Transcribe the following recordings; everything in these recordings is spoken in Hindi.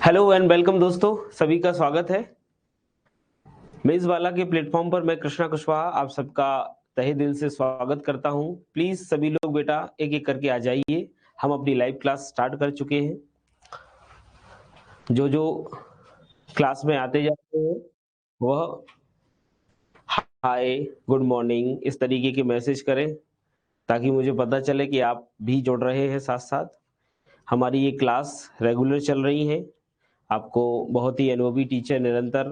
हेलो एंड वेलकम दोस्तों, सभी का स्वागत है। मेज़वाला के प्लेटफॉर्म पर मैं कृष्णा कुशवाहा आप सबका तहे दिल से स्वागत करता हूं। प्लीज सभी लोग बेटा एक एक करके आ जाइए। हम अपनी लाइव क्लास स्टार्ट कर चुके हैं। जो जो क्लास में आते जाते हैं वह हाय, गुड मॉर्निंग इस तरीके के मैसेज करें ताकि मुझे पता चले कि आप भी जुड़ रहे हैं साथ साथ। हमारी ये क्लास रेगुलर चल रही है। आपको बहुत ही अनुभवी टीचर निरंतर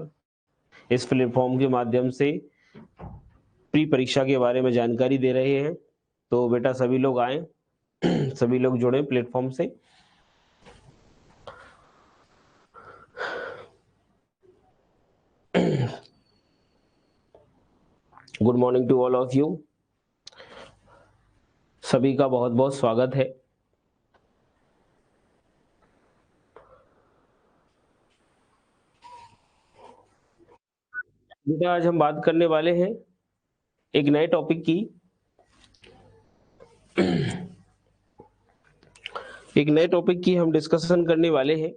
इस प्लेटफॉर्म के माध्यम से प्री परीक्षा के बारे में जानकारी दे रहे हैं। तो बेटा सभी लोग आए सभी लोग जुड़े प्लेटफॉर्म से। Good morning to all of you. सभी का बहुत बहुत स्वागत है। बेटा आज हम बात करने वाले हैं एक नए टॉपिक की। एक नए टॉपिक की हम डिस्कशन करने वाले हैं।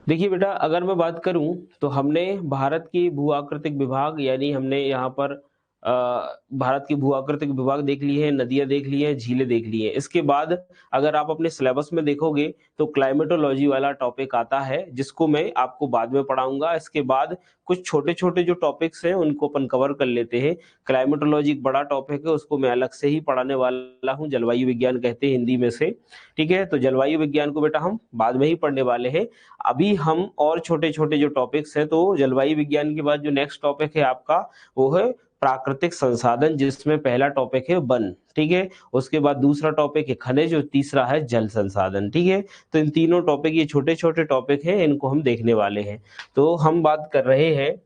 देखिए बेटा, अगर मैं बात करूं तो हमने भारत की भू आकृतिक विभाग यानी हमने यहाँ पर भारत की भू आकृतिक विभाग देख ली है, नदियां देख ली हैं, झीलें देख ली हैं। इसके बाद अगर आप अपने सिलेबस में देखोगे तो क्लाइमेटोलॉजी वाला टॉपिक आता है जिसको मैं आपको बाद में पढ़ाऊंगा। इसके बाद कुछ छोटे छोटे जो टॉपिक्स हैं उनको अपन कवर कर लेते हैं। क्लाइमेटोलॉजी एक बड़ा टॉपिक है, उसको मैं अलग से ही पढ़ाने वाला हूँ। जलवायु विज्ञान कहते हैं हिंदी में से, ठीक है। तो जलवायु विज्ञान को बेटा हम बाद में ही पढ़ने वाले हैं। अभी हम और छोटे छोटे जो टॉपिक्स हैं, तो जलवायु विज्ञान के बाद जो नेक्स्ट टॉपिक है आपका वो है प्राकृतिक संसाधन, जिसमें पहला टॉपिक है वन, ठीक है। उसके बाद दूसरा टॉपिक है खनिज और तीसरा है जल संसाधन, ठीक है। तो इन तीनों टॉपिक, ये छोटे छोटे टॉपिक हैं, इनको हम देखने वाले हैं। तो हम बात कर रहे हैं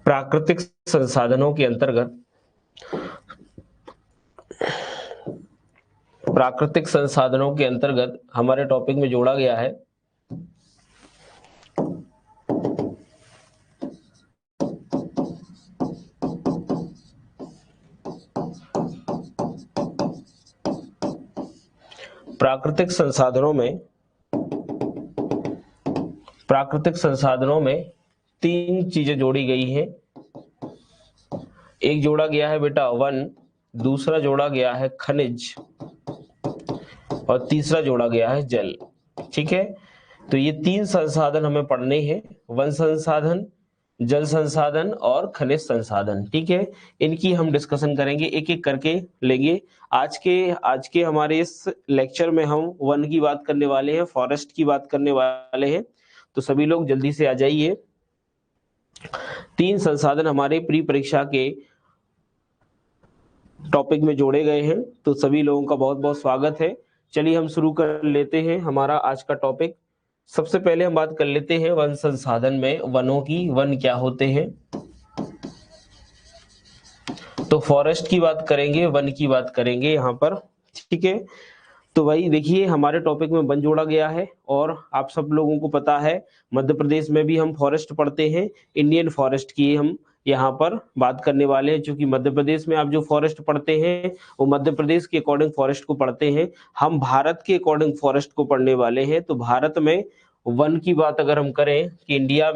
प्राकृतिक संसाधनों के अंतर्गत। प्राकृतिक संसाधनों के अंतर्गत हमारे टॉपिक में जोड़ा गया है प्राकृतिक संसाधनों में तीन चीजें जोड़ी गई हैं। एक जोड़ा गया है बेटा वन, दूसरा जोड़ा गया है खनिज और तीसरा जोड़ा गया है जल, ठीक है। तो ये तीन संसाधन हमें पढ़ने हैं, वन संसाधन, जल संसाधन और खनिज संसाधन, ठीक है। इनकी हम डिस्कशन करेंगे, एक एक करके लेंगे। आज के हमारे इस लेक्चर में हम वन की बात करने वाले हैं, फॉरेस्ट की बात करने वाले हैं। तो सभी लोग जल्दी से आ जाइए। तीन संसाधन हमारे प्री परीक्षा के टॉपिक में जोड़े गए हैं, तो सभी लोगों का बहुत बहुत स्वागत है। चलिए हम शुरू कर लेते हैं हमारा आज का टॉपिक। सबसे पहले हम बात कर लेते हैं वन संसाधन में वनों की। वन क्या होते हैं? तो फॉरेस्ट की बात करेंगे, वन की बात करेंगे यहाँ पर, ठीक है। तो भाई देखिए, हमारे टॉपिक में वन जोड़ा गया है और आप सब लोगों को पता है मध्य प्रदेश में भी हम फॉरेस्ट पढ़ते हैं। इंडियन फॉरेस्ट की हम यहाँ पर बात करने वाले हैं, क्योंकि मध्य प्रदेश में आप जो फॉरेस्ट पढ़ते हैं वो मध्य प्रदेश के अकॉर्डिंग फॉरेस्ट को पढ़ते हैं। हम भारत के अकॉर्डिंग फॉरेस्ट को पढ़ने वाले हैं। तो भारत में वन की बात अगर हम करें कि इंडिया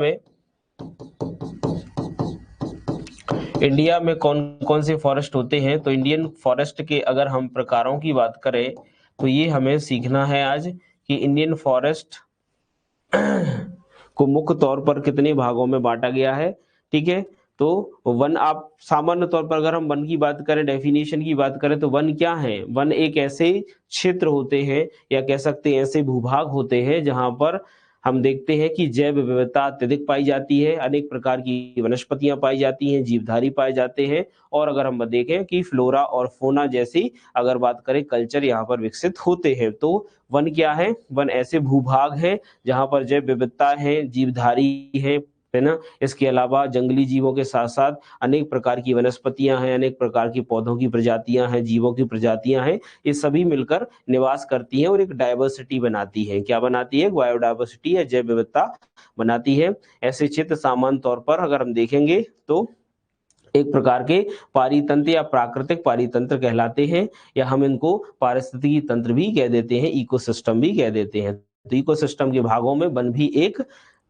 में कौन कौन से फॉरेस्ट होते हैं, तो इंडियन फॉरेस्ट के अगर हम प्रकारों की बात करें तो ये हमें सीखना है आज कि इंडियन फॉरेस्ट को मुख्य तौर पर कितने भागों में बांटा गया है, ठीक है। तो वन, आप सामान्य तौर पर अगर हम वन की बात करें, डेफिनेशन की बात करें, तो वन क्या है? वन एक ऐसे क्षेत्र होते हैं या कह सकते हैं ऐसे भूभाग होते हैं जहां पर हम देखते हैं कि जैव विविधता अत्यधिक पाई जाती है, अनेक प्रकार की वनस्पतियां पाई जाती हैं, जीवधारी पाए जाते हैं। और अगर हम देखें कि फ्लोरा और फोना जैसी अगर बात करें कल्चर यहाँ पर विकसित होते हैं। तो वन क्या है? वन ऐसे भूभाग हैं जहां पर जैव विविधता है, जीवधारी है ना। इसके अलावा जंगली जीवों के साथ साथ अनेक प्रकार की वनस्पतियां हैं, अनेक प्रकार की पौधों की प्रजातियां हैं, जीवों की प्रजातियां हैं। ये सभी मिलकर निवास करती हैं और एक डायवर्सिटी बनाती है। क्या बनाती है? बायोडायवर्सिटी या जैव विविधता बनाती है। ऐसे क्षेत्र सामान्य तौर पर अगर हम देखेंगे तो एक प्रकार के पारितंत्र या प्राकृतिक पारितंत्र कहलाते हैं, या हम इनको पारिस्थितिकी तंत्र भी कह देते हैं, इकोसिस्टम भी कह देते हैं। तो इकोसिस्टम के भागों में वन भी एक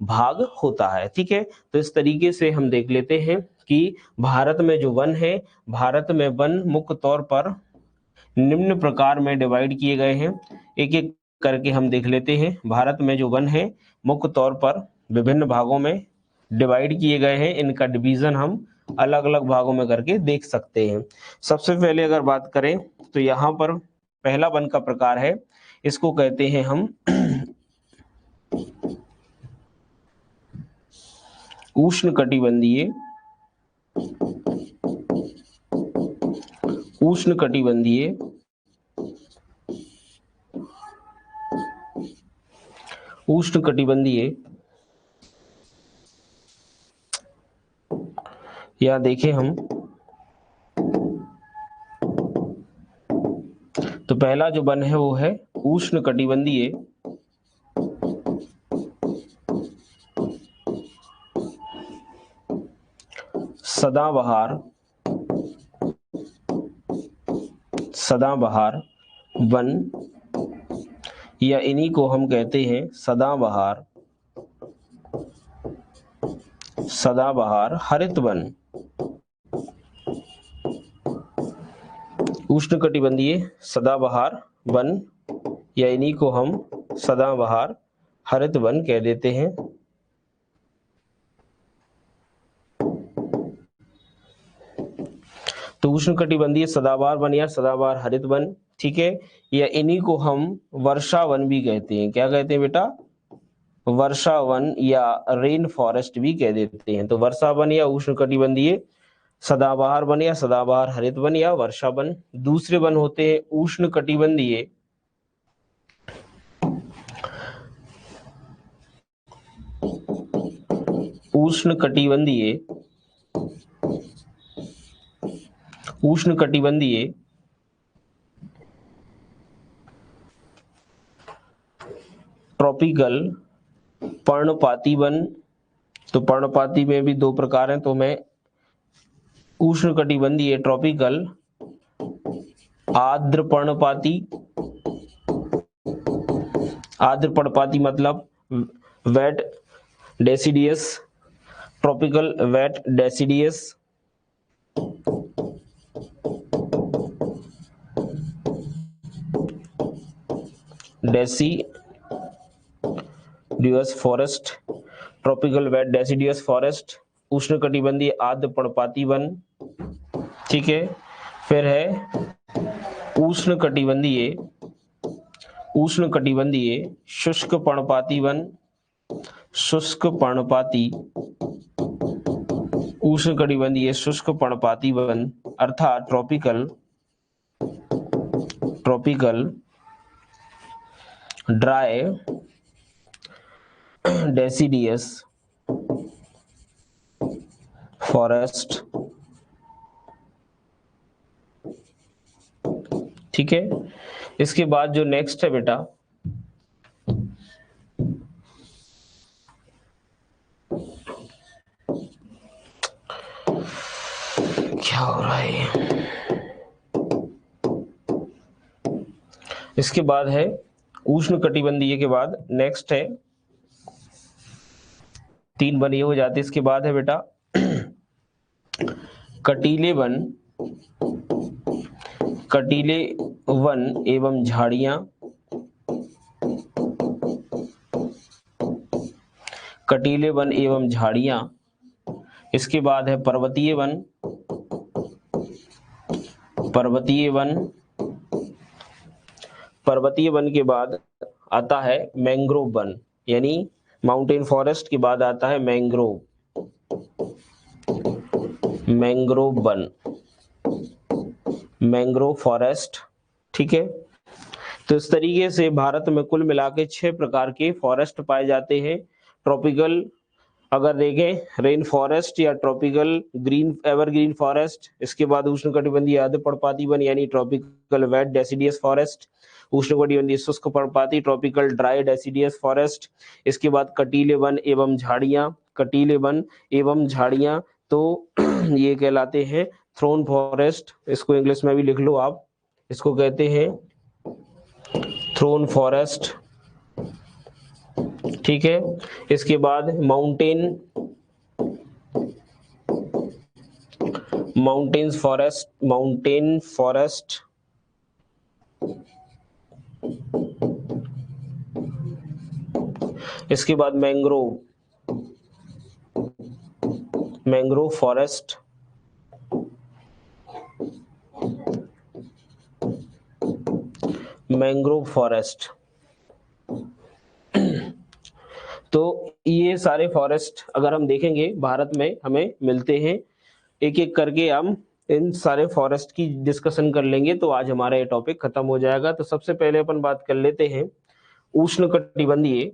भाग होता है। ठीक है, तो इस तरीके से हम देख लेते हैं कि भारत में जो वन है, भारत में वन मुख्य तौर पर निम्न प्रकार में डिवाइड किए गए हैं। एक एक करके हम देख लेते हैं। भारत में जो वन है मुख्य तौर पर विभिन्न भागों में डिवाइड किए गए हैं। इनका डिवीजन हम अलग अलग भागों में करके देख सकते हैं। सबसे पहले अगर बात करें तो यहाँ पर पहला वन का प्रकार है, इसको कहते हैं हम उष्णकटिबंधीय उष्णकटिबंधीय उष्णकटिबंधीय या देखें हम तो पहला जो वन है वो है उष्णकटिबंधीय सदाबहार वन, या इन्हीं को हम कहते हैं सदाबहार हरित वन। उष्णकटिबंधीय सदाबहार वन, या इन्हीं को हम सदाबहार हरित वन कह देते हैं। तो उष्णकटिबंधीय सदाबहार वन या सदाबहार हरित वन, ठीक है, या इन्हीं को हम वर्षा वन भी कहते हैं। क्या कहते हैं बेटा? वर्षा वन या रेन फॉरेस्ट भी कह देते हैं। तो वर्षा वन या उष्णकटिबंधीय सदाबहार वन या सदाबहार हरित वन या वर्षा वन। दूसरे वन होते हैं उष्णकटिबंधीय ट्रॉपिकल पर्णपाती वन। तो पर्णपाती में भी दो प्रकार हैं, तो मैं उष्णकटिबंधीय ट्रॉपिकल आर्द्र पर्णपाती मतलब wet deciduous, tropical wet deciduous, deciduous forest, tropical wet deciduous forest, उष्णकटिबंधीय आर्द्र पर्णपाती वन। ठीक है, फिर है उष्णकटिबंधीय शुष्क पर्णपाती वन, उष्णकटिबंधीय शुष्क पर्णपाती वन अर्थात ट्रॉपिकल ड्राई डेसिडियस फॉरेस्ट। ठीक है, इसके बाद जो नेक्स्ट है बेटा क्या हो रहा है, इसके बाद है उष्णकटिबंधीय के बाद नेक्स्ट है, तीन वन ये हो जाते। इसके बाद है बेटा कटीले वन एवं झाड़ियां, कटीले वन एवं झाड़ियां। इसके बाद है पर्वतीय वन के बाद आता है मैंग्रोव वन, यानी माउंटेन फॉरेस्ट के बाद आता है मैंग्रोव वन, मैंग्रोव फॉरेस्ट। ठीक है, तो इस तरीके से भारत में कुल मिला के 6 प्रकार के फॉरेस्ट पाए जाते हैं। ट्रॉपिकल अगर देखें रेन फॉरेस्ट या ट्रॉपिकल ग्रीन एवरग्रीन फॉरेस्ट, इसके बाद उष्णकटिबंधीय आर्द्र पर्णपाती वन यानी ट्रॉपिकल वेट डेसिडियस फॉरेस्ट, उष्णकटिबंधीय शुष्क पर्णपाती ट्रॉपिकल ड्राई डेसिडियस फॉरेस्ट, इसके बाद कटीले वन एवं झाड़ियां, तो ये कहलाते हैं थ्रोन फॉरेस्ट। इसको इंग्लिश में भी लिख लो आप, इसको कहते हैं थ्रोन फॉरेस्ट ठीक है। इसके बाद माउंटेन्स फॉरेस्ट, इसके बाद मैंग्रोव फॉरेस्ट, तो ये सारे फॉरेस्ट अगर हम देखेंगे भारत में हमें मिलते हैं। एक एक करके हम इन सारे फॉरेस्ट की डिस्कशन कर लेंगे तो आज हमारा ये टॉपिक खत्म हो जाएगा। तो सबसे पहले अपन बात कर लेते हैं उष्णकटिबंधीय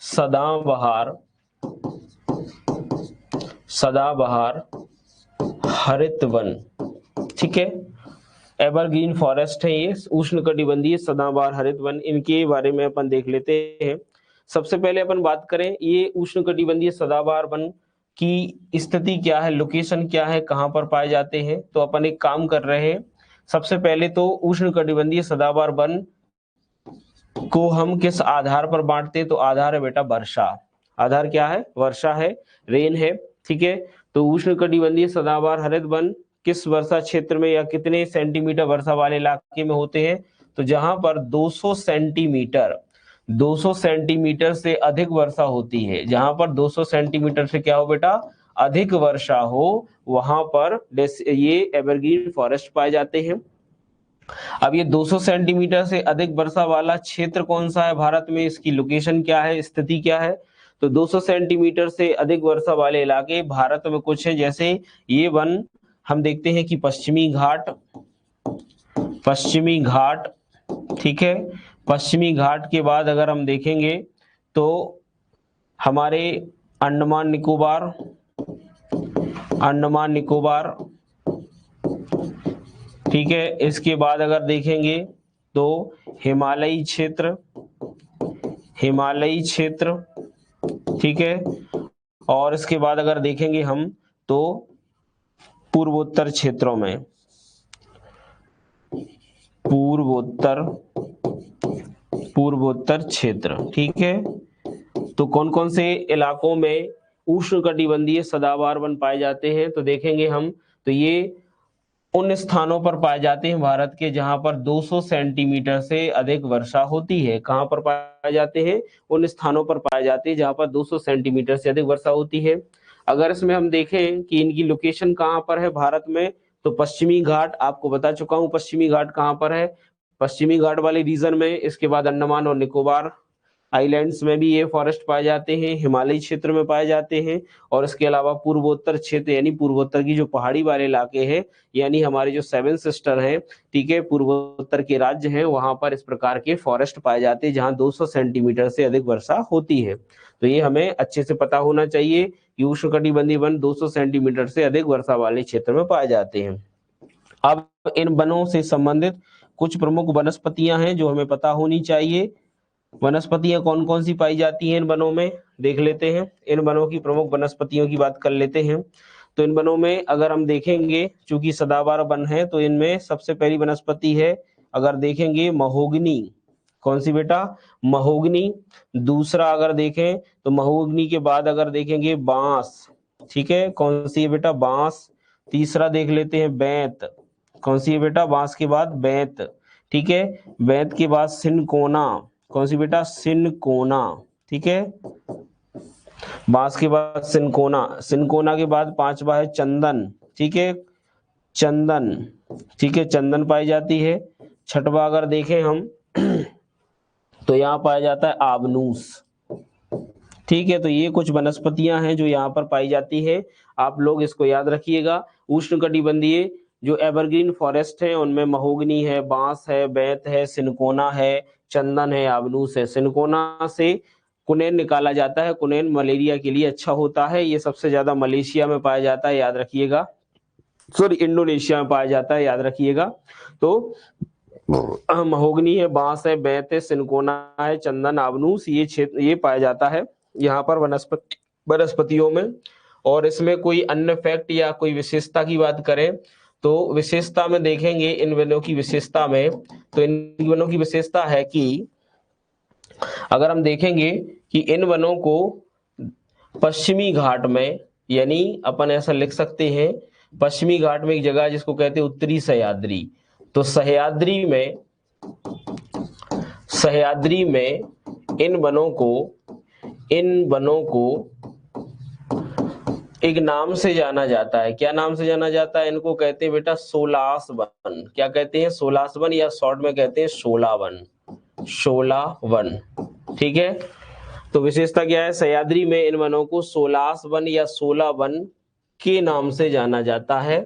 सदाबहार हरित वन। ठीक है, एवरग्रीन फॉरेस्ट है ये, उष्णकटिबंधीय सदाबहार हरित वन। इनके बारे में अपन देख लेते हैं। सबसे पहले अपन बात करें ये उष्णकटिबंधीय सदाबहार वन की स्थिति क्या है, लोकेशन क्या है, कहां पर पाए जाते हैं। तो अपन एक काम कर रहे हैं, सबसे पहले तो उष्णकटिबंधीय सदाबहार वन को हम किस आधार पर बांटते हैं। तो आधार है बेटा वर्षा। आधार क्या है, वर्षा है, रेन है। ठीक है, तो उष्णकटिबंधीय सदाबहार हरित वन किस वर्षा क्षेत्र में या कितने सेंटीमीटर वर्षा वाले इलाके में होते हैं। तो जहां पर 200 सेंटीमीटर से अधिक वर्षा होती है, जहां पर 200 सेंटीमीटर से क्या हो बेटा, अधिक वर्षा हो, वहां पर ये एवरग्रीन फॉरेस्ट पाए जाते हैं। अब ये 200 सेंटीमीटर से अधिक वर्षा वाला क्षेत्र कौन सा है भारत में, इसकी लोकेशन क्या है, स्थिति क्या है। तो 200 सेंटीमीटर से अधिक वर्षा वाले इलाके भारत में कुछ है, जैसे ये वन हम देखते हैं कि पश्चिमी घाट, ठीक है। पश्चिमी घाट के बाद अगर हम देखेंगे तो हमारे अंडमान निकोबार, ठीक है। इसके बाद अगर देखेंगे तो हिमालयी क्षेत्र, ठीक है। और इसके बाद अगर देखेंगे हम तो पूर्वोत्तर क्षेत्रों में, पूर्वोत्तर क्षेत्र, ठीक है। तो कौन कौन से इलाकों में उष्णकटिबंधीय सदाबहार वन पाए जाते हैं, तो देखेंगे हम तो ये उन स्थानों पर पाए जाते हैं भारत के जहां पर 200 सेंटीमीटर से अधिक वर्षा होती है। कहां पर पाए जाते हैं, उन स्थानों पर पाए जाते हैं जहां पर 200 सेंटीमीटर से अधिक वर्षा होती है। अगर इसमें हम देखें कि इनकी लोकेशन कहां पर है भारत में, तो पश्चिमी घाट आपको बता चुका हूं, पश्चिमी घाट कहां पर है, पश्चिमी घाट वाले रीजन में। इसके बाद अंडमान और निकोबार आइलैंड्स में भी ये फॉरेस्ट पाए जाते हैं, हिमालयी क्षेत्र में पाए जाते हैं। और इसके अलावा पूर्वोत्तर क्षेत्र यानी पूर्वोत्तर की जो पहाड़ी वाले इलाके हैं, यानी हमारे जो 7 सिस्टर हैं, ठीक है, पूर्वोत्तर के राज्य हैं, वहां पर इस प्रकार के फॉरेस्ट पाए जाते हैं जहां 200 सेंटीमीटर से अधिक वर्षा होती है। तो ये हमें अच्छे से पता होना चाहिए कि उष्णकटिबंधीय वन 200 सेंटीमीटर से अधिक वर्षा वाले क्षेत्र में पाए जाते हैं। अब इन वनों से संबंधित कुछ प्रमुख वनस्पतियां हैं जो हमें पता होनी चाहिए। वनस्पतियां कौन कौन सी पाई जाती हैं इन वनों में, देख लेते हैं। इन वनों की प्रमुख वनस्पतियों की बात कर लेते हैं। तो इन वनों में अगर हम देखेंगे, चूंकि सदाबहार वन है, तो इनमें सबसे पहली वनस्पति है, अगर देखेंगे महोगनी। कौन सी बेटा, महोगनी। दूसरा अगर देखें तो महोगनी के बाद अगर देखेंगे बांस, ठीक है, कौन सी है बेटा, बांस। तीसरा देख लेते हैं बेंत। कौन सी है बेटा, बांस के बाद बेंत, ठीक है। बेंत के बाद सिनकोना। कौन सी बेटा, सिनकोना, ठीक है। बांस के बाद सिनकोना के बाद पांचवा है चंदन, ठीक है, चंदन, ठीक है, चंदन पाई जाती है। छठवा अगर देखें हम तो यहाँ पाया जाता है आबनूस, ठीक है। तो ये कुछ वनस्पतियां हैं जो यहाँ पर पाई जाती है, आप लोग इसको याद रखिएगा। उष्णकटिबंधीय जो एवरग्रीन फॉरेस्ट है उनमें महोगनी है, बांस है, बेंत है, सिनकोना है, चंदन है, आबनूस है। सिनकोना से कुनेन निकाला जाता है, कुनेन मलेरिया के लिए अच्छा होता है। ये सबसे ज्यादा मलेशिया में पाया जाता है, याद रखिएगा, सॉरी इंडोनेशिया में पाया जाता है, याद रखिएगा। तो महोगनी है, बांस है, बेंत है, सिनकोना है, चंदन, आबनूस, ये क्षेत्र ये पाया जाता है यहाँ पर वनस्पतियों में। और इसमें कोई अन्य फैक्ट या कोई विशेषता की बात करें तो विशेषता में देखेंगे इन वनों की विशेषता में, तो इन वनों की विशेषता है कि अगर हम देखेंगे कि इन वनों को पश्चिमी घाट में, यानी अपन ऐसा लिख सकते हैं पश्चिमी घाट में एक जगह जिसको कहते हैं उत्तरी सह्याद्री, तो सह्याद्री में इन वनों को एक नाम से जाना जाता है। क्या नाम से जाना जाता है? इनको कहते हैं बेटा सोलास वन। क्या कहते हैं? सोलास वन, या शॉर्ट में कहते हैं शोला वन। ठीक है, तो विशेषता क्या है? सह्याद्री में इन वनों को सोलास वन या सोला वन के नाम से जाना जाता है।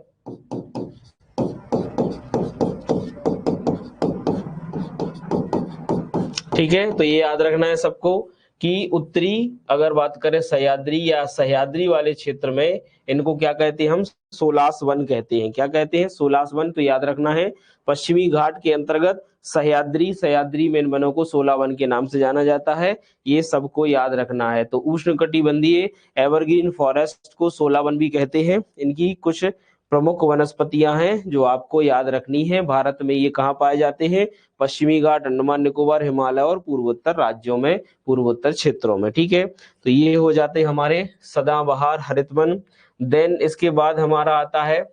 ठीक है, तो ये याद रखना है सबको कि उत्तरी अगर बात करें सह्याद्री या सह्याद्री वाले क्षेत्र में इनको क्या कहते हैं? हम सोलास वन कहते हैं। क्या कहते हैं? Solas one. तो याद रखना है पश्चिमी घाट के अंतर्गत सह्याद्री में इन वनों को सोला वन के नाम से जाना जाता है। ये सबको याद रखना है। तो उष्णकटिबंधीय एवरग्रीन फॉरेस्ट को सोला वन भी कहते हैं। इनकी कुछ प्रमुख वनस्पतियां हैं जो आपको याद रखनी है। भारत में ये कहाँ पाए जाते हैं? पश्चिमी घाट, अंडमान निकोबार, हिमालय और पूर्वोत्तर राज्यों में, पूर्वोत्तर क्षेत्रों में। ठीक है, तो ये हो जाते हैं हमारे सदाबहार हरित वन। देन इसके बाद हमारा आता है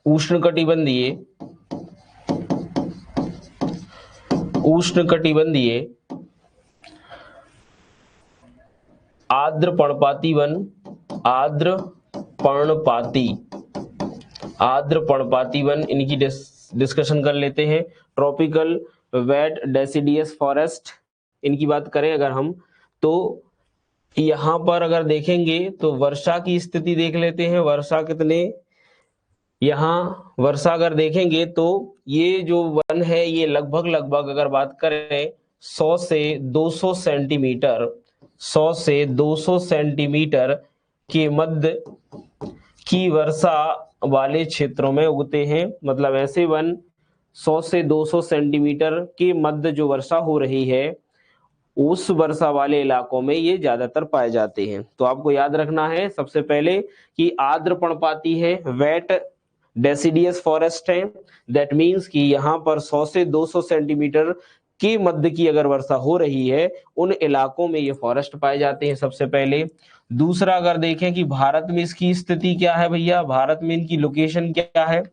उष्णकटिबंधीय आर्द्र पर्णपाती वन। आर्द्र पर्णपाती वन, इनकी डिस्कशन कर लेते हैं। ट्रॉपिकल वेट डेसिडियस फॉरेस्ट, इनकी बात करें अगर हम, तो यहां पर अगर देखेंगे तो वर्षा की स्थिति देख लेते हैं। वर्षा कितने, यहाँ वर्षा अगर देखेंगे तो ये जो वन है ये लगभग अगर बात करें 100 से 200 सेंटीमीटर, 100 से 200 सेंटीमीटर के मध्य की वर्षा वाले क्षेत्रों में उगते हैं। मतलब ऐसे वन 100 से 200 सेंटीमीटर के मध्य जो वर्षा हो रही है उस वर्षा वाले इलाकों में ये ज्यादातर पाए जाते हैं। तो आपको याद रखना है सबसे पहले कि आर्द्र पर्णपाती है, वेट डेसिडियस फॉरेस्ट है। दैट मीन्स कि यहाँ पर 100 से 200 सेंटीमीटर के मध्य की अगर वर्षा हो रही है उन इलाकों में ये फॉरेस्ट पाए जाते हैं सबसे पहले। दूसरा अगर देखें कि भारत में इसकी स्थिति क्या है भैया, भारत में इनकी लोकेशन क्या है,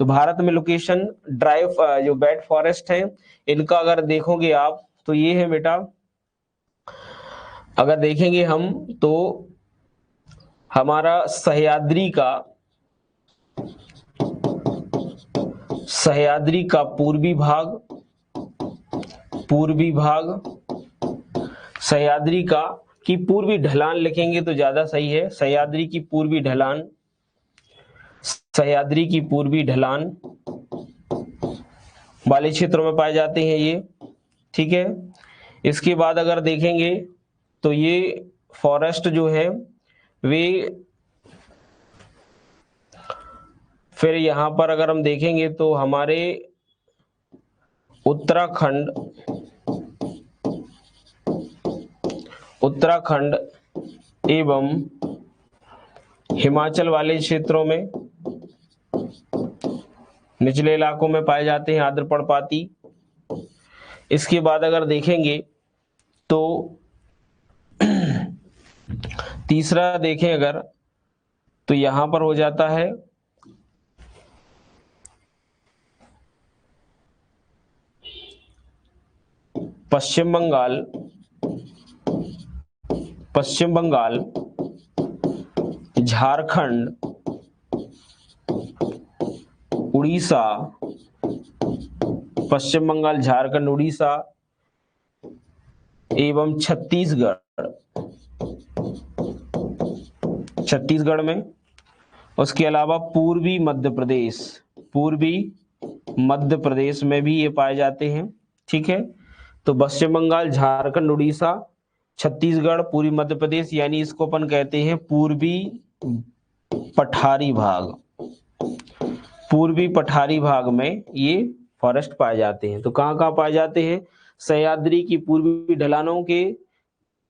तो भारत में लोकेशन ड्राई जो वेट फॉरेस्ट है इनका अगर देखोगे आप तो ये है बेटा, अगर देखेंगे हम तो हमारा सह्याद्री का पूर्वी भाग सह्याद्री की पूर्वी ढलान लिखेंगे तो ज्यादा सही है। सह्याद्री की पूर्वी ढलान वाले क्षेत्रों में पाए जाते हैं ये। ठीक है, इसके बाद अगर देखेंगे तो ये फॉरेस्ट जो है वे फिर यहां पर अगर हम देखेंगे तो हमारे उत्तराखंड एवं हिमाचल वाले क्षेत्रों में निचले इलाकों में पाए जाते हैं आर्द्र पर्णपाती। इसके बाद अगर देखेंगे तो तीसरा देखें अगर तो यहां पर हो जाता है पश्चिम बंगाल, झारखंड, उड़ीसा, पश्चिम बंगाल, झारखंड, उड़ीसा एवं छत्तीसगढ़ में। उसके अलावा पूर्वी मध्य प्रदेश में भी ये पाए जाते हैं। ठीक है, तो पश्चिम बंगाल, झारखंड, उड़ीसा, छत्तीसगढ़, पूर्वी मध्य प्रदेश, यानी इसको अपन कहते हैं पूर्वी पठारी भाग में ये फॉरेस्ट पाए जाते हैं। तो कहाँ कहाँ पाए जाते हैं? सह्याद्री की पूर्वी ढलानों के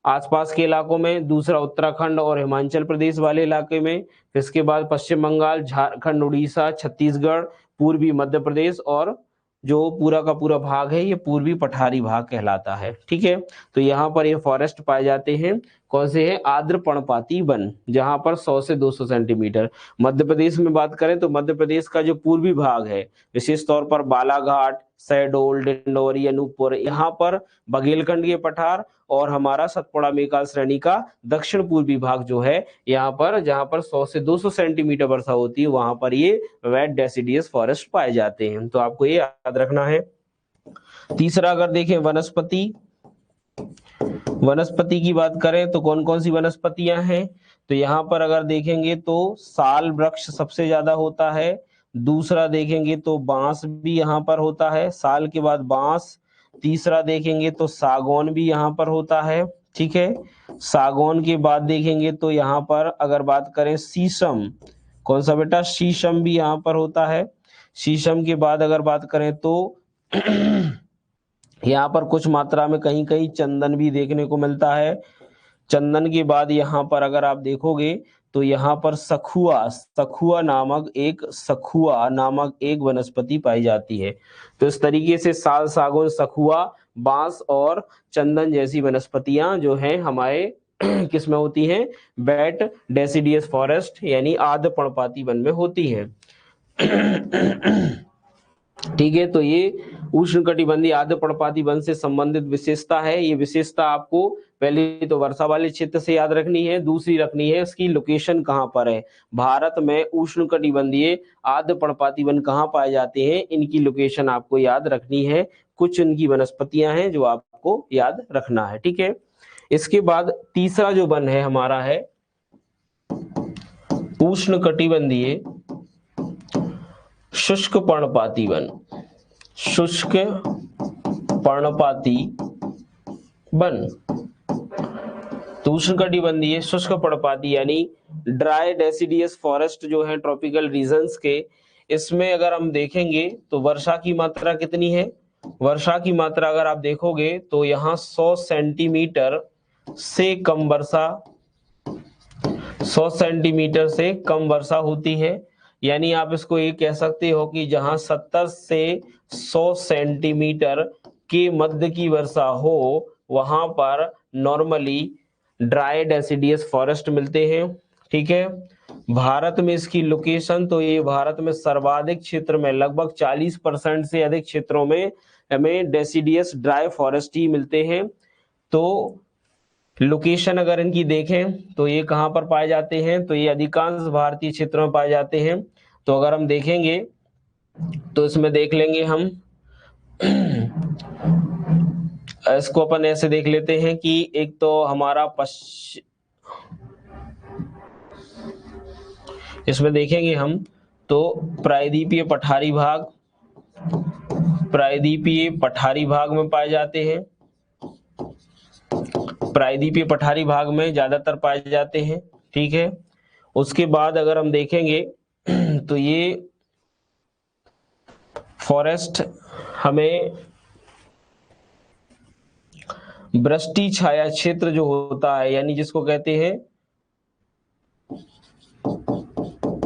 आसपास के इलाकों में, दूसरा उत्तराखंड और हिमाचल प्रदेश वाले इलाके में, फिर इसके बाद पश्चिम बंगाल, झारखंड, उड़ीसा, छत्तीसगढ़, पूर्वी मध्य प्रदेश और जो पूरा का पूरा भाग है ये पूर्वी पठारी भाग कहलाता है। ठीक है, तो यहाँ पर ये फॉरेस्ट पाए जाते हैं। कौन से हैं? आर्द्र पर्णपाती वन, जहां पर 100 से 200 सेंटीमीटर। मध्य प्रदेश में बात करें तो मध्य प्रदेश का जो पूर्वी भाग है, विशेष तौर पर बालाघाट, शहडोल, डिंडोरी, अनूपपुर, यहाँ पर बघेलखंड के पठार और हमारा सतपुड़ा मेकाल श्रेणी का दक्षिण पूर्वी भाग जो है, यहाँ पर जहाँ पर 100 से 200 सेंटीमीटर वर्षा होती है, वहां पर ये वेट डेसिडियस फॉरेस्ट पाए जाते हैं। तो आपको ये याद रखना है। तीसरा अगर देखें वनस्पति, वनस्पति की बात करें तो कौन कौन सी वनस्पतियां हैं, तो यहाँ पर अगर देखेंगे तो साल वृक्ष सबसे ज्यादा होता है। दूसरा देखेंगे तो बांस भी यहाँ पर होता है, साल के बाद बांस। तीसरा देखेंगे तो सागौन भी यहाँ पर होता है। ठीक है, सागौन के बाद देखेंगे तो यहाँ पर अगर बात करें शीशम, कौन सा बेटा? शीशम भी यहाँ पर होता है। शीशम के बाद अगर बात करें तो यहाँ पर कुछ मात्रा में कहीं कहीं चंदन भी देखने को मिलता है। चंदन के बाद यहाँ पर अगर आप देखोगे तो यहाँ पर सखुआ नामक एक वनस्पति पाई जाती है। तो इस तरीके से साल, सागौन, सखुआ, बांस और चंदन जैसी वनस्पतियां जो हैं हमारे किसमें होती हैं? वेट डेसिडियस फॉरेस्ट यानी आर्द्र पर्णपाती वन में होती हैं। ठीक है, तो ये उष्णकटिबंधीय आर्द्र पर्णपाती वन से संबंधित विशेषता है। ये विशेषता आपको पहले तो वर्षा वाले क्षेत्र से याद रखनी है, दूसरी रखनी है इसकी लोकेशन कहाँ पर है। भारत में उष्णकटिबंधीय आर्द्र पर्णपाती वन कहाँ पाए जाते हैं, इनकी लोकेशन आपको याद रखनी है। कुछ इनकी वनस्पतियां हैं जो आपको याद रखना है। ठीक है, इसके बाद तीसरा जो वन है हमारा है उष्णकटिबंधीय शुष्क पर्णपाती वन। शुष्क पर्णपाती वन, तो उष्णकटिबंधीय शुष्क पर्णपाती यानी ड्राई डेसिडियस फॉरेस्ट जो है ट्रॉपिकल रीजन्स के, इसमें अगर हम देखेंगे तो वर्षा की मात्रा कितनी है? वर्षा की मात्रा अगर आप देखोगे तो यहाँ 100 सेंटीमीटर से कम वर्षा, 100 सेंटीमीटर से कम वर्षा होती है। यानी आप इसको ये कह सकते हो कि जहां 70 से 100 सेंटीमीटर के मध्य की वर्षा हो वहां पर नॉर्मली ड्राई डेसिडियस फॉरेस्ट मिलते हैं। ठीक है, भारत में इसकी लोकेशन, तो ये भारत में सर्वाधिक क्षेत्र में लगभग 40% से अधिक क्षेत्रों में हमें डेसिडियस ड्राई फॉरेस्ट ही मिलते हैं। तो लोकेशन अगर इनकी देखें तो ये कहां पर पाए जाते हैं, तो ये अधिकांश भारतीय क्षेत्रों में पाए जाते हैं। तो अगर हम देखेंगे तो इसमें देख लेंगे हम इसको अपन ऐसे देख लेते हैं कि एक तो हमारा इसमें देखेंगे हम तो प्रायद्वीपीय पठारी भाग में पाए जाते हैं। प्रायद्वीपीय पठारी भाग में ज्यादातर पाए जाते हैं। ठीक है, उसके बाद अगर हम देखेंगे तो ये फॉरेस्ट हमें वृष्टि छाया क्षेत्र जो होता है, यानी जिसको कहते हैं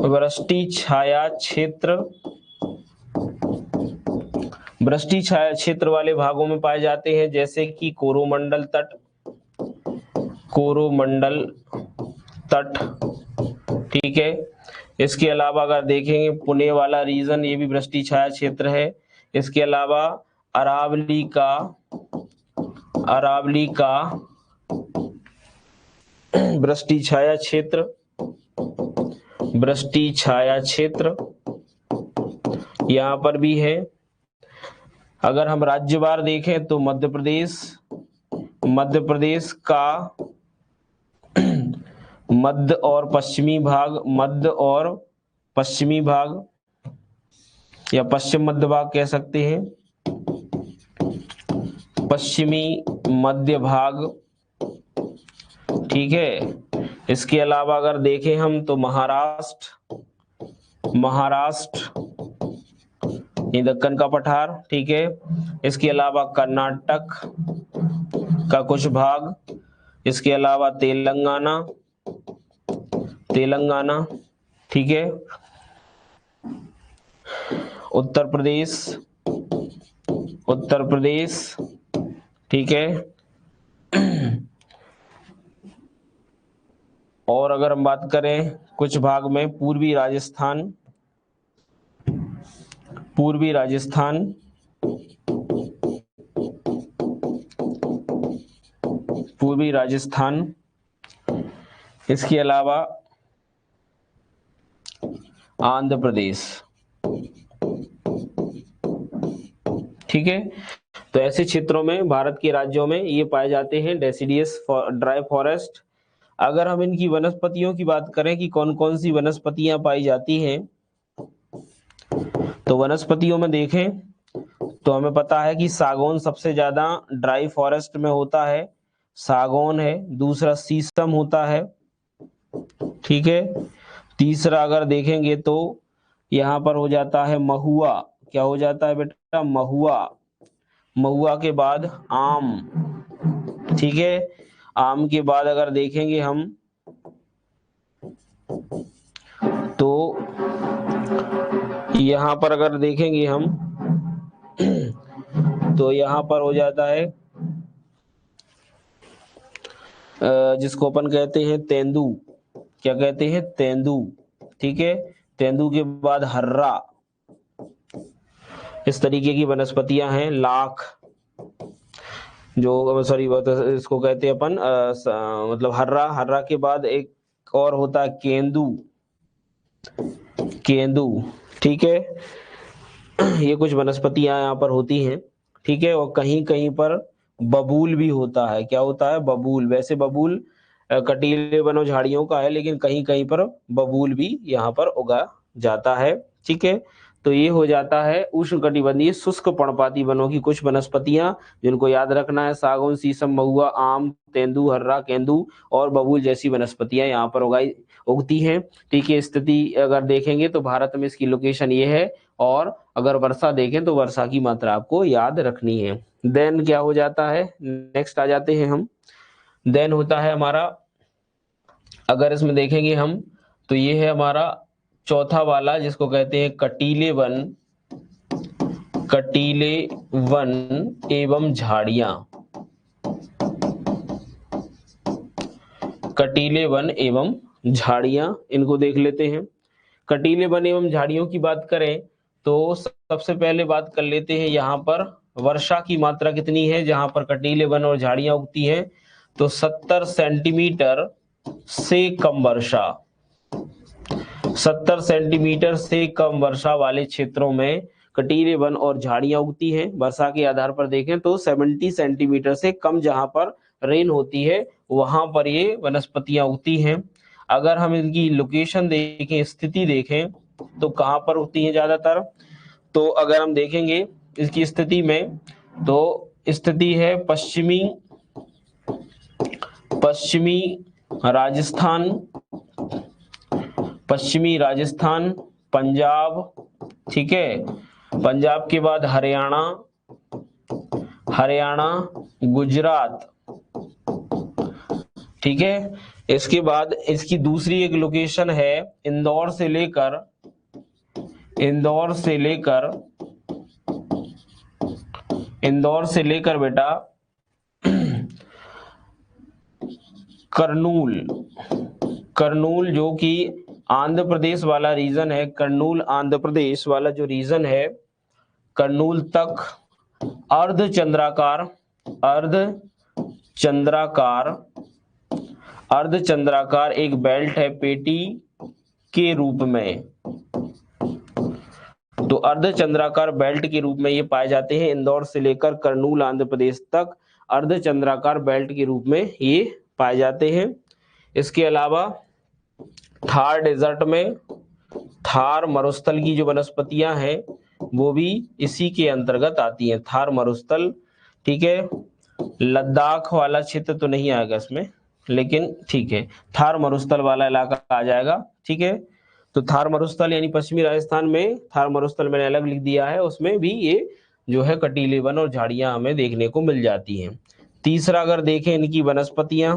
वृष्टि छाया क्षेत्र वाले भागों में पाए जाते हैं, जैसे कि कोरोमंडल तट। ठीक है, इसके अलावा अगर देखेंगे पुणे वाला रीजन, ये भी वृष्टि छाया क्षेत्र है। इसके अलावा अरावली का वृष्टि छाया क्षेत्र यहाँ पर भी है। अगर हम राज्यवार देखें तो मध्य प्रदेश का मध्य और पश्चिमी भाग या पश्चिम मध्य भाग कह सकते हैं, पश्चिमी मध्य भाग। ठीक है, इसके अलावा अगर देखें हम तो महाराष्ट्र ये दक्कन का पठार। ठीक है, इसके अलावा कर्नाटक का कुछ भाग, इसके अलावा तेलंगाना, तेलंगाना, ठीक है, उत्तर प्रदेश, उत्तर प्रदेश, ठीक है, और अगर हम बात करें कुछ भाग में पूर्वी राजस्थान, पूर्वी राजस्थान, पूर्वी राजस्थान, इसके अलावा आंध्र प्रदेश, ठीक है। तो ऐसे क्षेत्रों में, भारत के राज्यों में ये पाए जाते हैं डेसिडियस ड्राई फॉरेस्ट। अगर हम इनकी वनस्पतियों की बात करें कि कौन कौन सी वनस्पतियां पाई जाती हैं, तो वनस्पतियों में देखें तो हमें पता है कि सागौन सबसे ज्यादा ड्राई फॉरेस्ट में होता है, सागौन है, दूसरा शीशम होता है, ठीक है, तीसरा अगर देखेंगे तो यहाँ पर हो जाता है महुआ, क्या हो जाता है बेटा, महुआ, महुआ के बाद आम, ठीक है, आम के बाद अगर देखेंगे हम तो यहाँ पर अगर देखेंगे हम तो यहाँ पर हो जाता है जिसको अपन कहते हैं तेंदू, क्या कहते हैं, तेंदू, ठीक है, तेंदू के बाद हर्रा, इस तरीके की वनस्पतियां हैं, लाख, जो सॉरी इसको कहते हैं अपन मतलब हर्रा, हर्रा के बाद एक और होता है केंदू, केंदू, ठीक है, ये कुछ वनस्पतियां यहाँ पर होती हैं, ठीक है, और कहीं कहीं पर बबूल भी होता है, क्या होता है, बबूल। वैसे बबूल कटीले वनों झाड़ियों का है, लेकिन कहीं कहीं पर बबूल भी यहाँ पर उगा जाता है, ठीक है। तो ये हो जाता है उष्णकटिबंधीय शुष्क पर्णपाती वनों की कुछ वनस्पतियां, जिनको याद रखना है, सागौन, शीशम, महुआ, आम, तेंदू, हर्रा, केंदू और बबूल जैसी वनस्पतियां यहाँ पर उगती हैं, ठीक है। स्थिति अगर देखेंगे तो भारत में इसकी लोकेशन ये है, और अगर वर्षा देखें तो वर्षा की मात्रा आपको याद रखनी है। देन क्या हो जाता है, नेक्स्ट आ जाते हैं हम, देन होता है हमारा, अगर इसमें देखेंगे हम तो ये है हमारा चौथा वाला, जिसको कहते हैं कटीले वन, कटीले वन एवं झाड़ियां, कटीले वन एवं झाड़ियां, इनको देख लेते हैं। कटीले वन एवं झाड़ियों की बात करें तो सबसे पहले बात कर लेते हैं यहाँ पर वर्षा की मात्रा कितनी है जहां पर कटीले वन और झाड़ियां उगती हैं, तो 70 सेंटीमीटर से कम वर्षा, 70 सेंटीमीटर से कम वर्षा वाले क्षेत्रों में कटीले वन और झाड़ियां उगती हैं। वर्षा के आधार पर देखें तो 70 सेंटीमीटर से कम जहां पर रेन होती है वहां पर ये वनस्पतियां उगती हैं। अगर हम इनकी लोकेशन देखें, स्थिति देखें तो कहां पर उगती हैं ज्यादातर, तो अगर हम देखेंगे इसकी स्थिति में तो स्थिति है पश्चिमी, पश्चिमी राजस्थान, पश्चिमी राजस्थान, पंजाब, ठीक है, पंजाब के बाद हरियाणा, हरियाणा, गुजरात, ठीक है। इसके बाद इसकी दूसरी एक लोकेशन है इंदौर से लेकर, इंदौर से लेकर, इंदौर से लेकर बेटा करनूल, करनूल जो कि आंध्र प्रदेश वाला रीजन है, करनूल आंध्र प्रदेश वाला जो रीजन है, करनूल तक अर्ध चंद्राकार, अर्ध चंद्राकार, अर्ध चंद्राकार एक बेल्ट है पेटी के रूप में, तो अर्ध चंद्राकार बेल्ट के रूप में ये पाए जाते हैं। इंदौर से लेकर करनूल आंध्र प्रदेश तक अर्ध चंद्राकार बेल्ट के रूप में ये पाए जाते हैं। इसके अलावा थार डेजर्ट में थार मरुस्थल की जो वनस्पतियां हैं वो भी इसी के अंतर्गत आती हैं, थार मरुस्थल, ठीक है। लद्दाख वाला क्षेत्र तो नहीं आएगा इसमें, लेकिन ठीक है, थार मरुस्थल वाला इलाका आ जाएगा, ठीक है। तो थार मरुस्थल यानी पश्चिमी राजस्थान में थार मरुस्थल मैंने अलग लिख दिया है, उसमें भी ये जो है कटीले वन और झाड़ियां हमें देखने को मिल जाती हैं। तीसरा अगर देखें इनकी वनस्पतियां,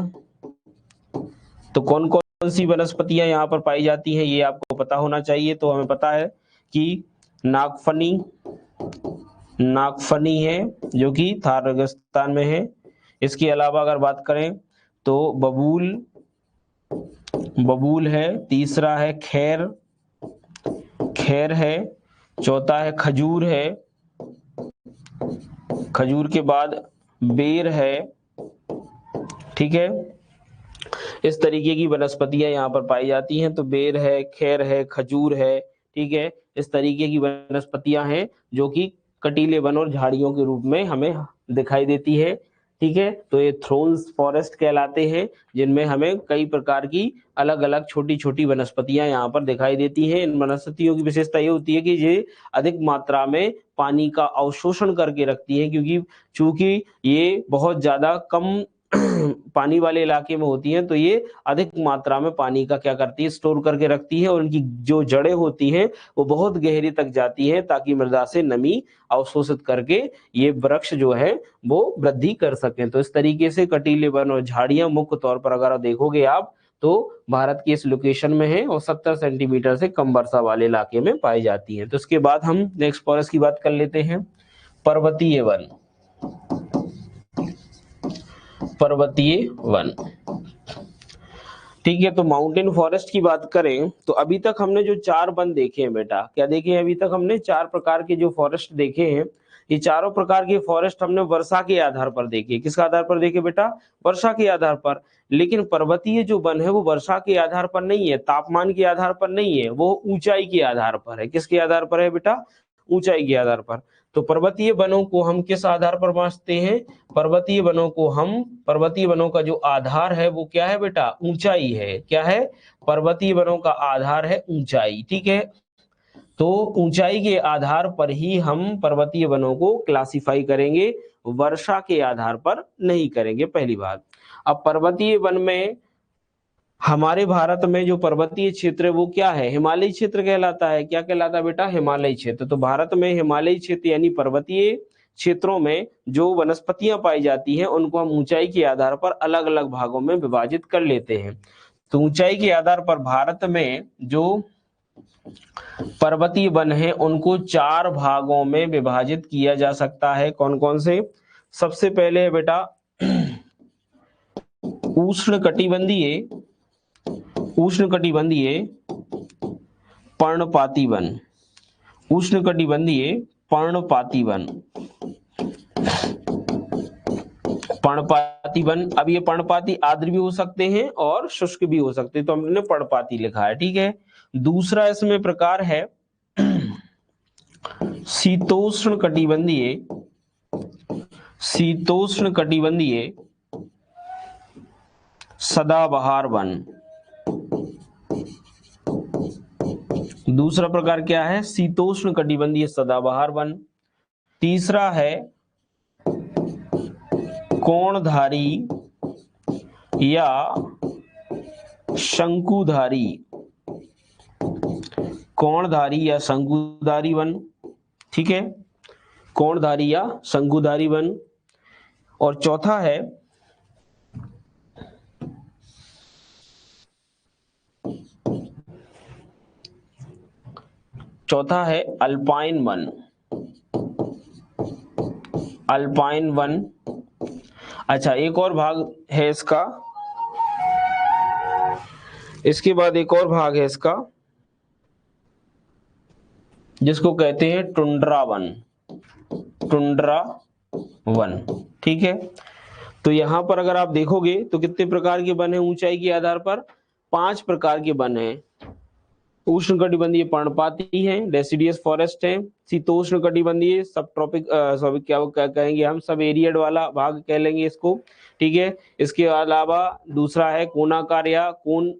तो कौन कौन सी वनस्पतियां यहाँ पर पाई जाती हैं ये आपको पता होना चाहिए। तो हमें पता है कि नागफनी, नागफनी है जो कि थार रेगिस्तान में है। इसके अलावा अगर बात करें तो बबूल, बबूल है। तीसरा है खैर, खैर है। चौथा है खजूर है। खजूर के बाद बेर है। ठीक है, इस तरीके की वनस्पतियां यहाँ पर पाई जाती हैं। तो बेर है, खैर है, खजूर है। ठीक है, इस तरीके की वनस्पतियां हैं जो कि कटीले वन और झाड़ियों के रूप में हमें दिखाई देती है। ठीक है, तो ये थ्रोन्स फॉरेस्ट कहलाते हैं, जिनमें हमें कई प्रकार की अलग अलग छोटी छोटी वनस्पतियां यहाँ पर दिखाई देती हैं। इन वनस्पतियों की विशेषता ये होती है कि ये अधिक मात्रा में पानी का अवशोषण करके रखती हैं, क्योंकि चूंकि ये बहुत ज्यादा कम पानी वाले इलाके में होती हैं, तो ये अधिक मात्रा में पानी का क्या करती है, स्टोर करके रखती है। और उनकी जो जड़ें होती हैं वो बहुत गहरी तक जाती हैं, ताकि मृदा से नमी अवशोषित करके ये वृक्ष जो है वो वृद्धि कर सकें। तो इस तरीके से कटीले वन और झाड़ियां मुख्य तौर पर अगर देखोगे आप तो भारत की इस लोकेशन में है और 70 सेंटीमीटर से कम वर्षा वाले इलाके में पाई जाती है। तो इसके बाद हम नेक्स्ट फॉरेस्ट की बात कर लेते हैं, पर्वतीय वन। पर्वतीय वन, ठीक है। तो माउंटेन फॉरेस्ट की बात करें तो अभी तक हमने जो 4 वन देखे हैं बेटा, क्या देखे हैं अभी तक हमने 4 प्रकार के जो फॉरेस्ट देखे हैं। ये चारों प्रकार के फॉरेस्ट हमने वर्षा के आधार पर देखे। किसके आधार पर देखे बेटा? वर्षा के आधार पर। लेकिन पर्वतीय जो वन है वो वर्षा के आधार पर नहीं है, तापमान के आधार पर नहीं है, वो ऊंचाई के आधार पर है। किसके आधार पर है बेटा? ऊंचाई के आधार पर। तो पर्वतीय वनों को हम किस आधार पर बांटते हैं? पर्वतीय वनों को हम, पर्वतीय वनों का जो आधार है वो क्या है बेटा? ऊंचाई है। क्या है? पर्वतीय वनों का आधार है ऊंचाई। ठीक है, तो ऊंचाई के आधार पर ही हम पर्वतीय वनों को क्लासिफाई करेंगे, वर्षा के आधार पर नहीं करेंगे, पहली बात। अब पर्वतीय वन में हमारे भारत में जो पर्वतीय क्षेत्र है वो क्या है? हिमालयी क्षेत्र कहलाता है। क्या कहलाता है बेटा? हिमालयी क्षेत्र। तो भारत में हिमालयी क्षेत्र यानी पर्वतीय क्षेत्रों में जो वनस्पतियां पाई जाती हैं उनको हम ऊंचाई के आधार पर अलग अलग भागों में विभाजित कर लेते हैं। तो ऊंचाई के आधार पर भारत में जो पर्वतीय वन है उनको 4 भागों में विभाजित किया जा सकता है। कौन कौन से? सबसे पहले है बेटा उष्णकटिबंधीय, उष्णकटिबंधीय पर्णपाती वन। उष्णकटिबंधीय पर्णपाती वन, पर्णपाती वन। अब ये पर्णपाती आर्द्र भी हो सकते हैं और शुष्क भी हो सकते हैं, तो हमने पर्णपाती लिखा है। ठीक है, दूसरा इसमें प्रकार है शीतोष्ण कटिबंधीय, शीतोष्ण कटिबंधीय सदाबहार वन। दूसरा प्रकार क्या है? शीतोष्ण कटिबंधीय सदाबहार वन। तीसरा है कोणधारी या शंकुधारी, कोणधारी या शंकुधारी वन। ठीक है, कोणधारी या शंकुधारी वन। और चौथा है अल्पाइन वन, अल्पाइन वन। अच्छा, एक और भाग है इसका, इसके बाद एक और भाग है इसका जिसको कहते हैं टुंड्रा वन, टुंड्रा वन। ठीक है, तो यहां पर अगर आप देखोगे तो कितने प्रकार के वन है ऊंचाई के आधार पर? 5 प्रकार के वन है। उष्णकटिबंधीय पर्णपाती है, डेसिडियस फॉरेस्ट है, शीतोष्ण कटिबंधीय सब ट्रॉपिक क्या कहेंगे हम, सब एरियड वाला भाग कह लेंगे इसको। ठीक है, इसके अलावा दूसरा है कोनाकार या कोन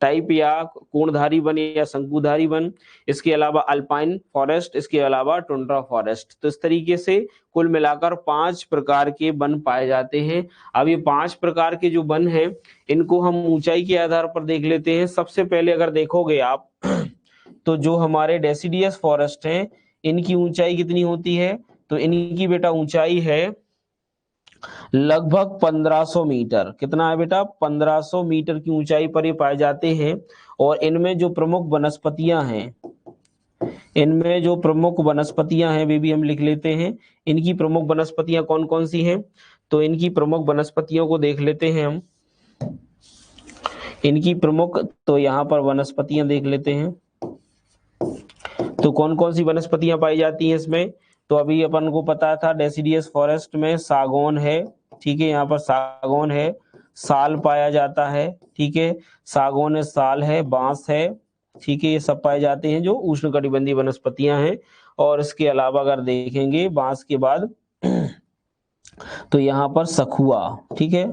टाइप या कोणधारी वन या शंकुधारी वन। इसके अलावा अल्पाइन फॉरेस्ट, इसके अलावा टुंड्रा फॉरेस्ट। तो इस तरीके से कुल मिलाकर 5 प्रकार के वन पाए जाते हैं। अब ये 5 प्रकार के जो वन हैं इनको हम ऊंचाई के आधार पर देख लेते हैं। सबसे पहले अगर देखोगे आप तो जो हमारे डेसिडियस फॉरेस्ट हैं इनकी ऊंचाई कितनी होती है? तो इनकी बेटा ऊंचाई है लगभग 1500 मीटर। कितना है बेटा? 1500 मीटर की ऊंचाई पर ये पाए जाते हैं। और इनमें जो प्रमुख वनस्पतियां हैं, इनमें जो प्रमुख वनस्पतियां हैं वे भी हम लिख लेते हैं। इनकी प्रमुख वनस्पतियां कौन कौन सी हैं? तो इनकी प्रमुख वनस्पतियों को देख लेते हैं हम। इनकी प्रमुख, तो यहाँ पर वनस्पतियां देख लेते हैं। तो कौन कौन सी वनस्पतियां पाई जाती हैं इसमें? तो अभी अपन को पता था डेसिडियस फॉरेस्ट में सागौन है, ठीक है, यहाँ पर सागौन है, साल पाया जाता है, ठीक है, सागौन है, साल है, बांस है, ठीक है, ये सब पाए जाते हैं जो उष्णकटिबंधीय वनस्पतियां हैं। और इसके अलावा अगर देखेंगे बांस के बाद तो यहाँ पर सखुआ, ठीक है।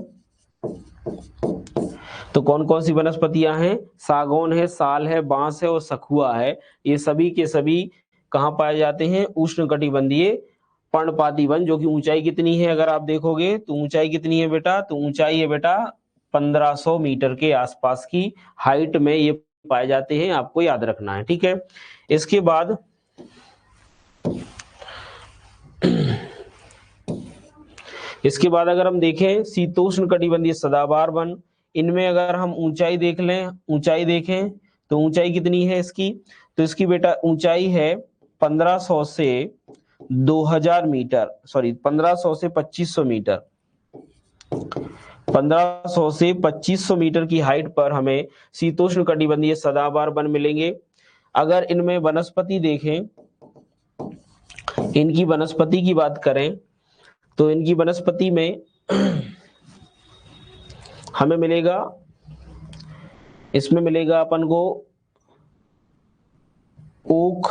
तो कौन कौन सी वनस्पतियां हैं? सागौन है, साल है, बांस है और सखुआ है। ये सभी के सभी कहाँ पाए जाते हैं? उष्णकटिबंधीय पर्णपाती वन। जो कि ऊंचाई कितनी है अगर आप देखोगे तो ऊंचाई कितनी है बेटा? तो ऊंचाई है बेटा 1500 मीटर के आसपास की हाइट में ये पाए जाते हैं, आपको याद रखना है, ठीक है। इसके बाद अगर हम देखें शीतोष्ण कटिबंधीय सदाबहार वन, इनमें अगर हम ऊंचाई देख लें, ऊंचाई देखें तो ऊंचाई कितनी है इसकी? तो इसकी बेटा ऊंचाई है 1500 से 2000 मीटर, सॉरी 1500 से 2500 मीटर। 1500 से 2500 मीटर की हाइट पर हमें शीतोष्ण कटिबंधीय सदाबहार वन मिलेंगे। अगर इनमें वनस्पति देखें, इनकी वनस्पति की बात करें तो इनकी वनस्पति में हमें मिलेगा, इसमें मिलेगा अपन को ओक,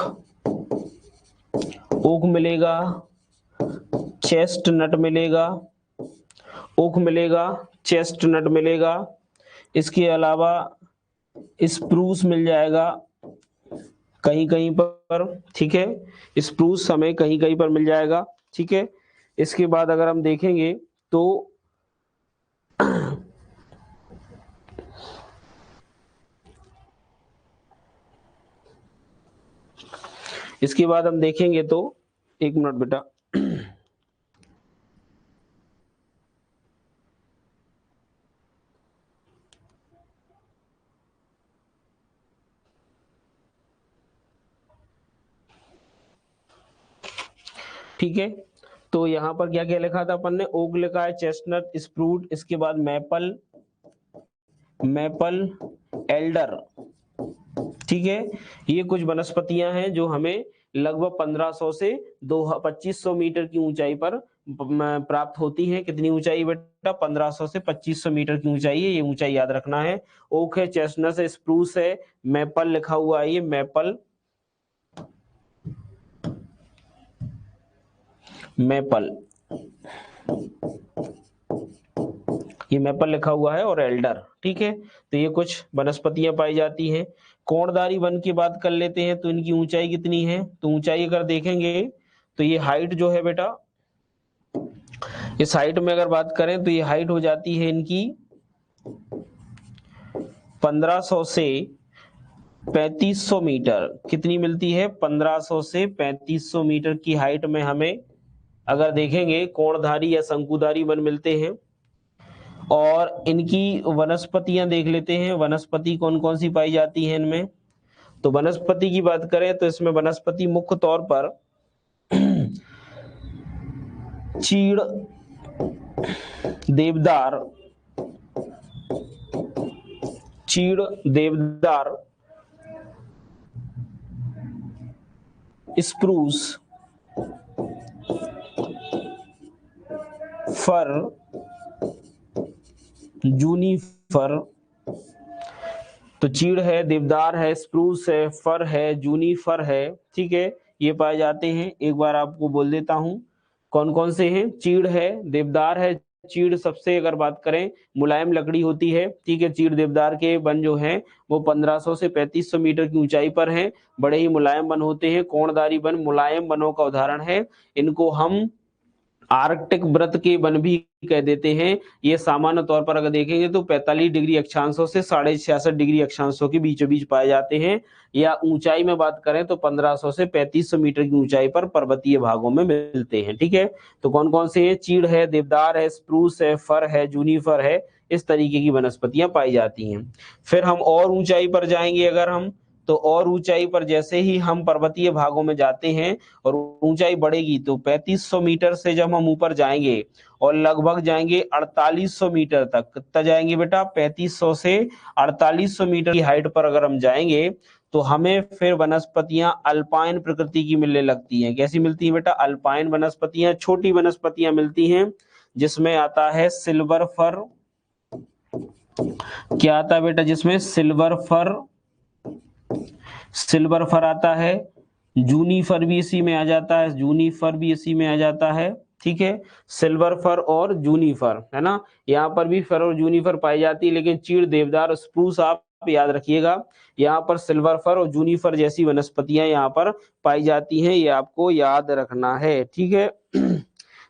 ओक मिलेगा, चेस्टनट मिलेगा, ओक मिलेगा, चेस्टनट मिलेगा। इसके अलावा स्प्रूस मिल जाएगा कहीं कहीं पर, ठीक है, स्प्रूस हमें कहीं कहीं पर मिल जाएगा, ठीक है। इसके बाद अगर हम देखेंगे तो इसके बाद हम देखेंगे तो एक मिनट बेटा, ठीक है। तो यहाँ पर क्या क्या लिखा था अपन ने? ओक लिखा है, चेस्टनट, स्प्रूट, इसके बाद मैपल, मैपल, एल्डर, ठीक है। ये कुछ वनस्पतियां हैं जो हमें लगभग 1500 से 2500 मीटर की ऊंचाई पर प्राप्त होती हैं। कितनी ऊंचाई बेटा? 1500 से 2500 मीटर की ऊंचाई है, ये ऊंचाई याद रखना है। ओक है, चेस्टनट है, स्प्रूस है, मैपल लिखा हुआ है, ये मैपल, मैपल, ये मैपल लिखा हुआ है, और एल्डर, ठीक है। तो ये कुछ वनस्पतियां पाई जाती हैं। कोणधारी वन की बात कर लेते हैं तो इनकी ऊंचाई कितनी है? तो ऊंचाई अगर देखेंगे तो ये हाइट जो है बेटा, इस हाइट में अगर बात करें तो ये हाइट हो जाती है इनकी 1500 से 3500 मीटर। कितनी मिलती है? 1500 से 3500 मीटर की हाइट में हमें अगर देखेंगे कोणधारी या शंकुधारी वन मिलते हैं। और इनकी वनस्पतियां देख लेते हैं, वनस्पति कौन कौन सी पाई जाती है इनमें। तो वनस्पति की बात करें तो इसमें वनस्पति मुख्य तौर पर चीड़, देवदार, चीड़, देवदार, स्प्रूस, फर, जूनीफर, तो चीड़ है, देवदार है, स्प्रूस है, फर है, जूनीफर है, ठीक है, ये पाए जाते हैं। एक बार आपको बोल देता हूं कौन कौन से हैं। चीड़ है, देवदार है। चीड़ सबसे अगर बात करें मुलायम लकड़ी होती है, ठीक है। चीड़ देवदार के वन जो हैं वो 1500 से 3500 मीटर की ऊंचाई पर हैं, बड़े ही मुलायम वन होते हैं। कोणधारी वन मुलायम वनों का उदाहरण है। इनको हम आर्कटिक व्रत के वन भी कह देते हैं। ये सामान्य तौर पर अगर देखेंगे तो 45 डिग्री अक्षांशों से 66.5 डिग्री अक्षांशों के बीचों बीच पाए जाते हैं, या ऊंचाई में बात करें तो 1500 से 3500 मीटर की ऊंचाई पर पर्वतीय भागों में मिलते हैं। ठीक है, तो कौन कौन से हैं? चीड़ है, देवदार है, स्प्रूस है, फर है, जूनिफर है, इस तरीके की वनस्पतियां पाई जाती हैं। फिर हम और ऊंचाई पर जाएंगे अगर हम, तो और ऊंचाई पर जैसे ही हम पर्वतीय भागों में जाते हैं और ऊंचाई बढ़ेगी तो 3500 मीटर से जब हम ऊपर जाएंगे और लगभग जाएंगे 4800 मीटर तक, कितना जाएंगे बेटा? 3500 से 4800 मीटर की हाइट पर अगर हम जाएंगे तो हमें फिर वनस्पतियां अल्पाइन प्रकृति की मिलने लगती हैं। कैसी मिलती हैं बेटा? अल्पाइन वनस्पतियां, छोटी वनस्पतियां मिलती हैं, जिसमें आता है सिल्वर फर। क्या आता है बेटा? जिसमें सिल्वर फर, सिल्वर फर आता है, जूनिफर भी इसी में आ जाता है, जूनिफर भी इसी में आ जाता है। ठीक है, सिल्वर फर और जूनिफर, है ना, यहाँ पर भी फर और जूनिफर पाई जाती है, लेकिन चीड़, देवदार, स्प्रूस आप याद रखिएगा, यहाँ पर सिल्वर फर और जूनिफर जैसी वनस्पतियां यहाँ पर पाई जाती हैं, ये आपको याद रखना है। ठीक है,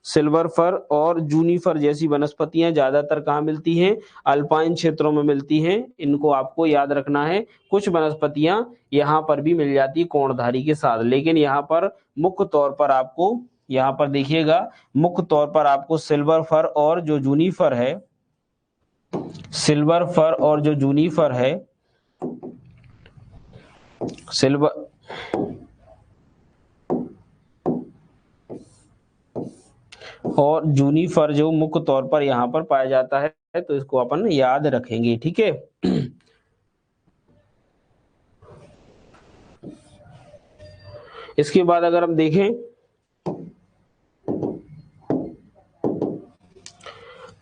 सिल्वर फर और जूनिफर जैसी वनस्पतियां ज्यादातर कहाँ मिलती हैं? अल्पाइन क्षेत्रों में मिलती हैं, इनको आपको याद रखना है। कुछ वनस्पतियां यहाँ पर भी मिल जाती है कोणधारी के साथ, लेकिन यहाँ पर मुख्य तौर पर आपको, यहाँ पर देखिएगा, मुख्य तौर पर आपको सिल्वर फर और जो जूनिफर है, सिल्वर फर और जो जूनिफर है, सिल्वर और जूनिफर जो मुख्य तौर पर यहाँ पर पाया जाता है, तो इसको अपन याद रखेंगे। ठीक है, इसके बाद अगर हम देखें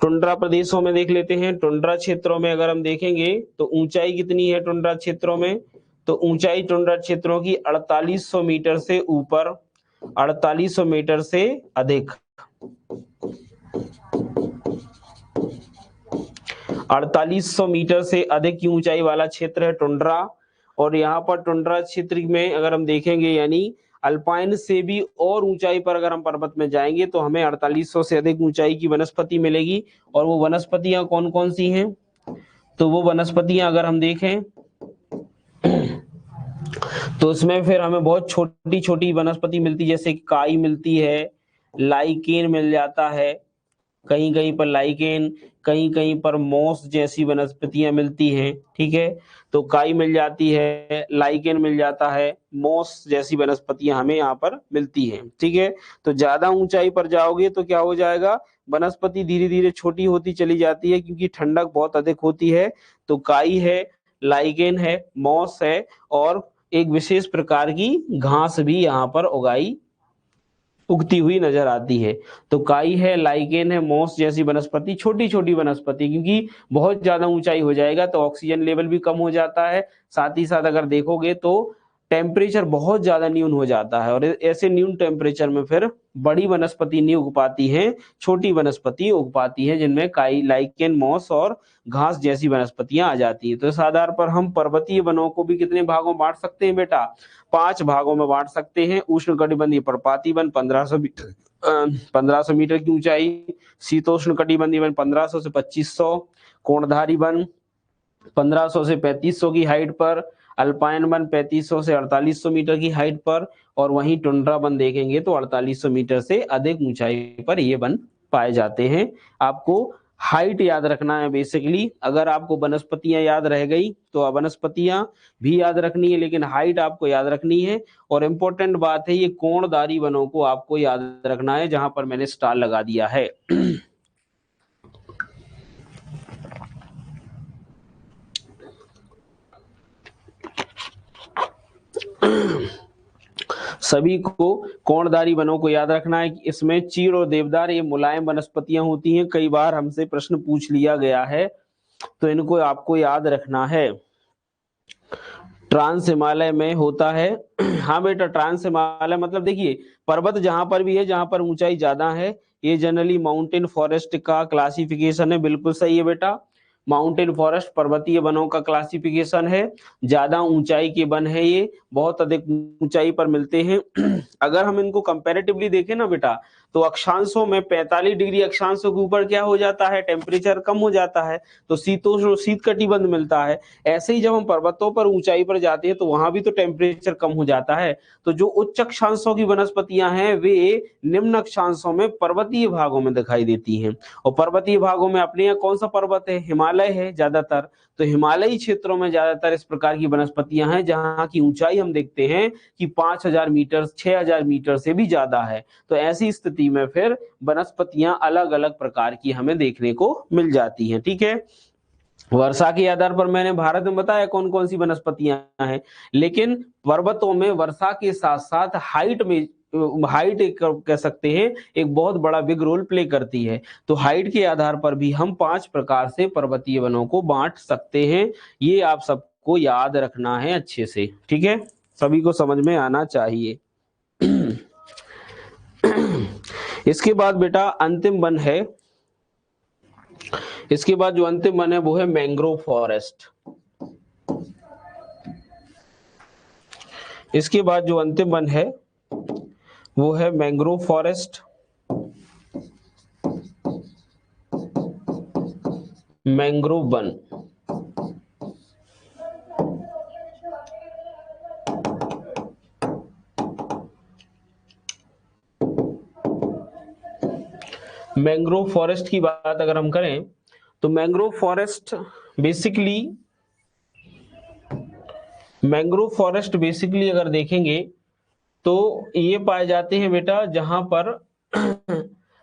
टुंड्रा प्रदेशों में देख लेते हैं। टुंड्रा क्षेत्रों में अगर हम देखेंगे तो ऊंचाई कितनी है टुंड्रा क्षेत्रों में? तो ऊंचाई टुंड्रा क्षेत्रों की 4800 मीटर से ऊपर, 4800 मीटर से अधिक, 4800 मीटर से अधिक की ऊंचाई वाला क्षेत्र है टुंड्रा। और यहाँ पर टुंड्रा क्षेत्र में अगर हम देखेंगे, यानी अल्पाइन से भी और ऊंचाई पर अगर हम पर्वत में जाएंगे तो हमें 4800 से अधिक ऊंचाई की वनस्पति मिलेगी। और वो वनस्पतियां कौन कौन सी हैं? तो वो वनस्पतियां अगर हम देखें तो उसमें फिर हमें बहुत छोटी छोटी वनस्पति मिलती, जैसे काई मिलती है, लाइकेन मिल जाता है, कहीं कहीं पर लाइकेन, कहीं कहीं पर मॉस जैसी वनस्पतियां मिलती हैं। ठीक है, तो काई मिल जाती है, लाइकेन मिल जाता है, मॉस जैसी वनस्पतियां हमें यहाँ पर मिलती हैं। ठीक है, तो ज्यादा ऊंचाई पर जाओगे तो क्या हो जाएगा? वनस्पति धीरे धीरे छोटी होती चली जाती है, क्योंकि ठंडक बहुत अधिक होती है। तो काई है, लाइकेन है, मॉस है, और एक विशेष प्रकार की घास भी यहाँ पर उगती हुई नजर आती है। तो काई है, लाइकेन है, मॉस जैसी वनस्पति, छोटी छोटी वनस्पति, क्योंकि बहुत ज्यादा ऊंचाई हो जाएगा तो ऑक्सीजन लेवल भी कम हो जाता है। साथ ही साथ अगर देखोगे तो टेम्परेचर बहुत ज्यादा न्यून हो जाता है, और ऐसे न्यून टेम्परेचर में फिर बड़ी वनस्पति नहीं उग पाती है, छोटी वनस्पति उग पाती है, जिनमें काई, लाइकेन, मॉस और घास जैसी वनस्पतियां आ जाती है। तो इस आधार पर हम पर्वतीय वनों को भी कितने भागों में बांट सकते हैं बेटा? 5 भागों में बांट सकते हैं। उष्णकटिबंधीय पर्वतीय वन 1500 मीटर की ऊंचाई, शीतोष्ण कटिबंधीय वन 1500 से 2500, कोणधारी वन 1500 से 3500 की हाइट पर, अल्पाइन वन 3500 से 4800 मीटर की हाइट पर, और वहीं टुंड्रा वन देखेंगे तो 4800 मीटर से अधिक ऊंचाई पर ये वन पाए जाते हैं। आपको हाइट याद रखना है बेसिकली। अगर आपको वनस्पतियां याद रह गई तो वनस्पतियां भी याद रखनी है, लेकिन हाइट आपको याद रखनी है। और इम्पोर्टेंट बात है, ये कोणधारी वनों को आपको याद रखना है, जहां पर मैंने स्टार लगा दिया है। सभी को कोणधारी वनों को याद रखना है कि इसमें चीड़ और देवदार ये मुलायम वनस्पतियां होती हैं। कई बार हमसे प्रश्न पूछ लिया गया है, तो इनको आपको याद रखना है। ट्रांस हिमालय में होता है। हाँ बेटा, ट्रांस हिमालय मतलब देखिए, पर्वत जहां पर भी है जहां पर ऊंचाई ज्यादा है, ये जनरली माउंटेन फॉरेस्ट का क्लासिफिकेशन है। बिल्कुल सही है बेटा, माउंटेन फॉरेस्ट पर्वतीय वनों का क्लासिफिकेशन है। ज्यादा ऊंचाई के वन है, ये बहुत अधिक ऊंचाई पर मिलते हैं। अगर हम इनको कंपैरेटिवली देखें ना बेटा, तो अक्षांशों में 45 डिग्री अक्षांशों के ऊपर क्या हो जाता है, टेम्परेचर कम हो जाता है, तो शीतोष्ण शीत कटिबंध मिलता है। ऐसे ही जब हम पर्वतों पर ऊंचाई पर जाते हैं तो वहां भी तो टेम्परेचर कम हो जाता है। तो जो उच्च अक्षांशों की वनस्पतियां हैं वे निम्न अक्षांशों में पर्वतीय भागों में दिखाई देती हैं। और पर्वतीय भागों में अपने यहाँ कौन सा पर्वत है, हिमालय है ज्यादातर। तो हिमालयी क्षेत्रों में ज्यादातर इस प्रकार की वनस्पतियां हैं जहां की ऊंचाई हम देखते हैं कि 5000 मीटर 6000 मीटर से भी ज्यादा है। तो ऐसी स्थिति में फिर वनस्पतियां अलग अलग प्रकार की हमें देखने को मिल जाती हैं। ठीक है, वर्षा के आधार पर मैंने भारत में बताया कौन कौन सी वनस्पतियां हैं, लेकिन पर्वतों में वर्षा के साथ साथ हाइट एक कह सकते हैं एक बहुत बड़ा बिग रोल प्ले करती है। तो हाइट के आधार पर भी हम 5 प्रकार से पर्वतीय वनों को बांट सकते हैं। ये आप सबको याद रखना है अच्छे से, ठीक है, सभी को समझ में आना चाहिए। इसके बाद बेटा अंतिम वन है, इसके बाद जो अंतिम वन है वो है मैंग्रोव फॉरेस्ट। इसके बाद जो अंतिम वन है वो है mangrove forest. Mangrove one, mangrove forest की बात अगर हम करें तो मैंग्रोव फॉरेस्ट बेसिकली अगर देखेंगे तो ये पाए जाते हैं बेटा जहां पर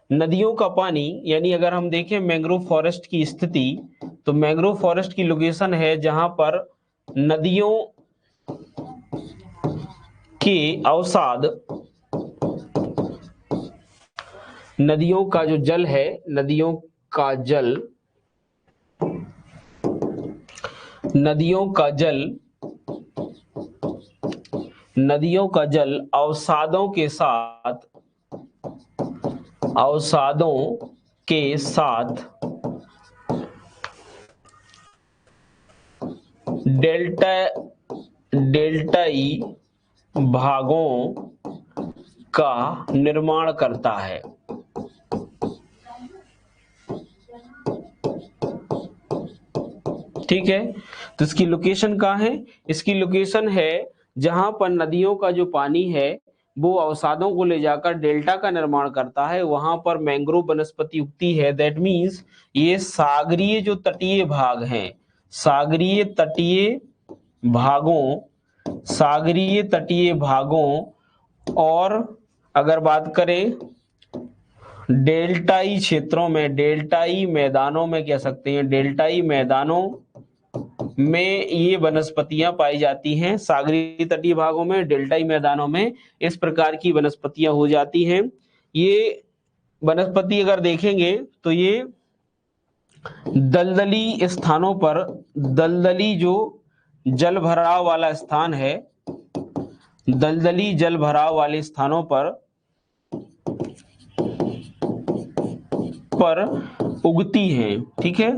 नदियों का पानी, यानी अगर हम देखें मैंग्रोव फॉरेस्ट की स्थिति तो मैंग्रोव फॉरेस्ट की लोकेशन है जहां पर नदियों के अवसाद, नदियों का जो जल है, नदियों का जल अवसादों के साथ डेल्टाई भागों का निर्माण करता है। ठीक है, तो इसकी लोकेशन कहाँ है, इसकी लोकेशन है जहां पर नदियों का जो पानी है वो अवसादों को ले जाकर डेल्टा का निर्माण करता है, वहां पर मैंग्रोव वनस्पति उगती है। दैट मीन्स ये सागरीय जो तटीय भाग हैं, सागरीय तटीय भागों और अगर बात करें डेल्टाई क्षेत्रों में, डेल्टाई मैदानों में कह सकते हैं, डेल्टाई मैदानों में ये वनस्पतियां पाई जाती हैं। सागरीय तटीय भागों में, डेल्टाई मैदानों में इस प्रकार की वनस्पतियां हो जाती हैं। ये वनस्पति अगर देखेंगे तो ये दलदली स्थानों पर, दलदली जो जल भराव वाला स्थान है, दलदली जल भराव वाले स्थानों पर उगती हैं। ठीक है,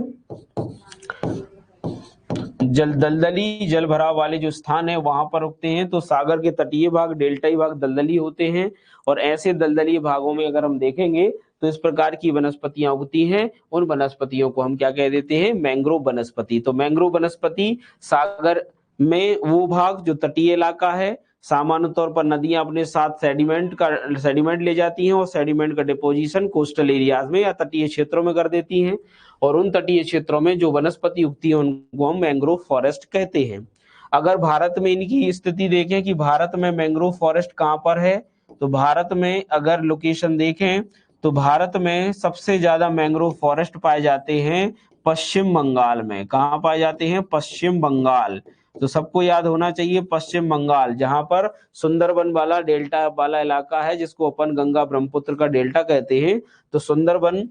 दलदली जल भराव वाले जो स्थान है वहां पर उगते हैं। तो सागर के तटीय भाग, डेल्टाई भाग दलदली होते हैं, और ऐसे दलदली भागों में अगर हम देखेंगे तो इस प्रकार की वनस्पतियां उगती हैं। उन वनस्पतियों को हम क्या कह देते हैं, मैंग्रोव वनस्पति। तो मैंग्रोव वनस्पति सागर में वो भाग जो तटीय इलाका है, सामान्य तौर पर नदियां अपने साथ सेडिमेंट ले जाती हैं और सेडिमेंट का डिपोजिशन कोस्टल एरियाज में या तटीय क्षेत्रों में कर देती हैं, और उन तटीय क्षेत्रों में जो वनस्पति उगती है उनको हम मैंग्रोव फॉरेस्ट कहते हैं। अगर भारत में इनकी स्थिति देखें कि भारत में मैंग्रोव फॉरेस्ट कहां पर है, तो भारत में अगर लोकेशन देखें तो भारत में सबसे ज्यादा मैंग्रोव फॉरेस्ट पाए जाते हैं पश्चिम बंगाल में। कहां पाए जाते हैं, पश्चिम बंगाल। तो सबको याद होना चाहिए पश्चिम बंगाल, जहां पर सुंदरबन वाला डेल्टा वाला इलाका है जिसको अपन गंगा ब्रह्मपुत्र का डेल्टा कहते हैं। तो सुंदरबन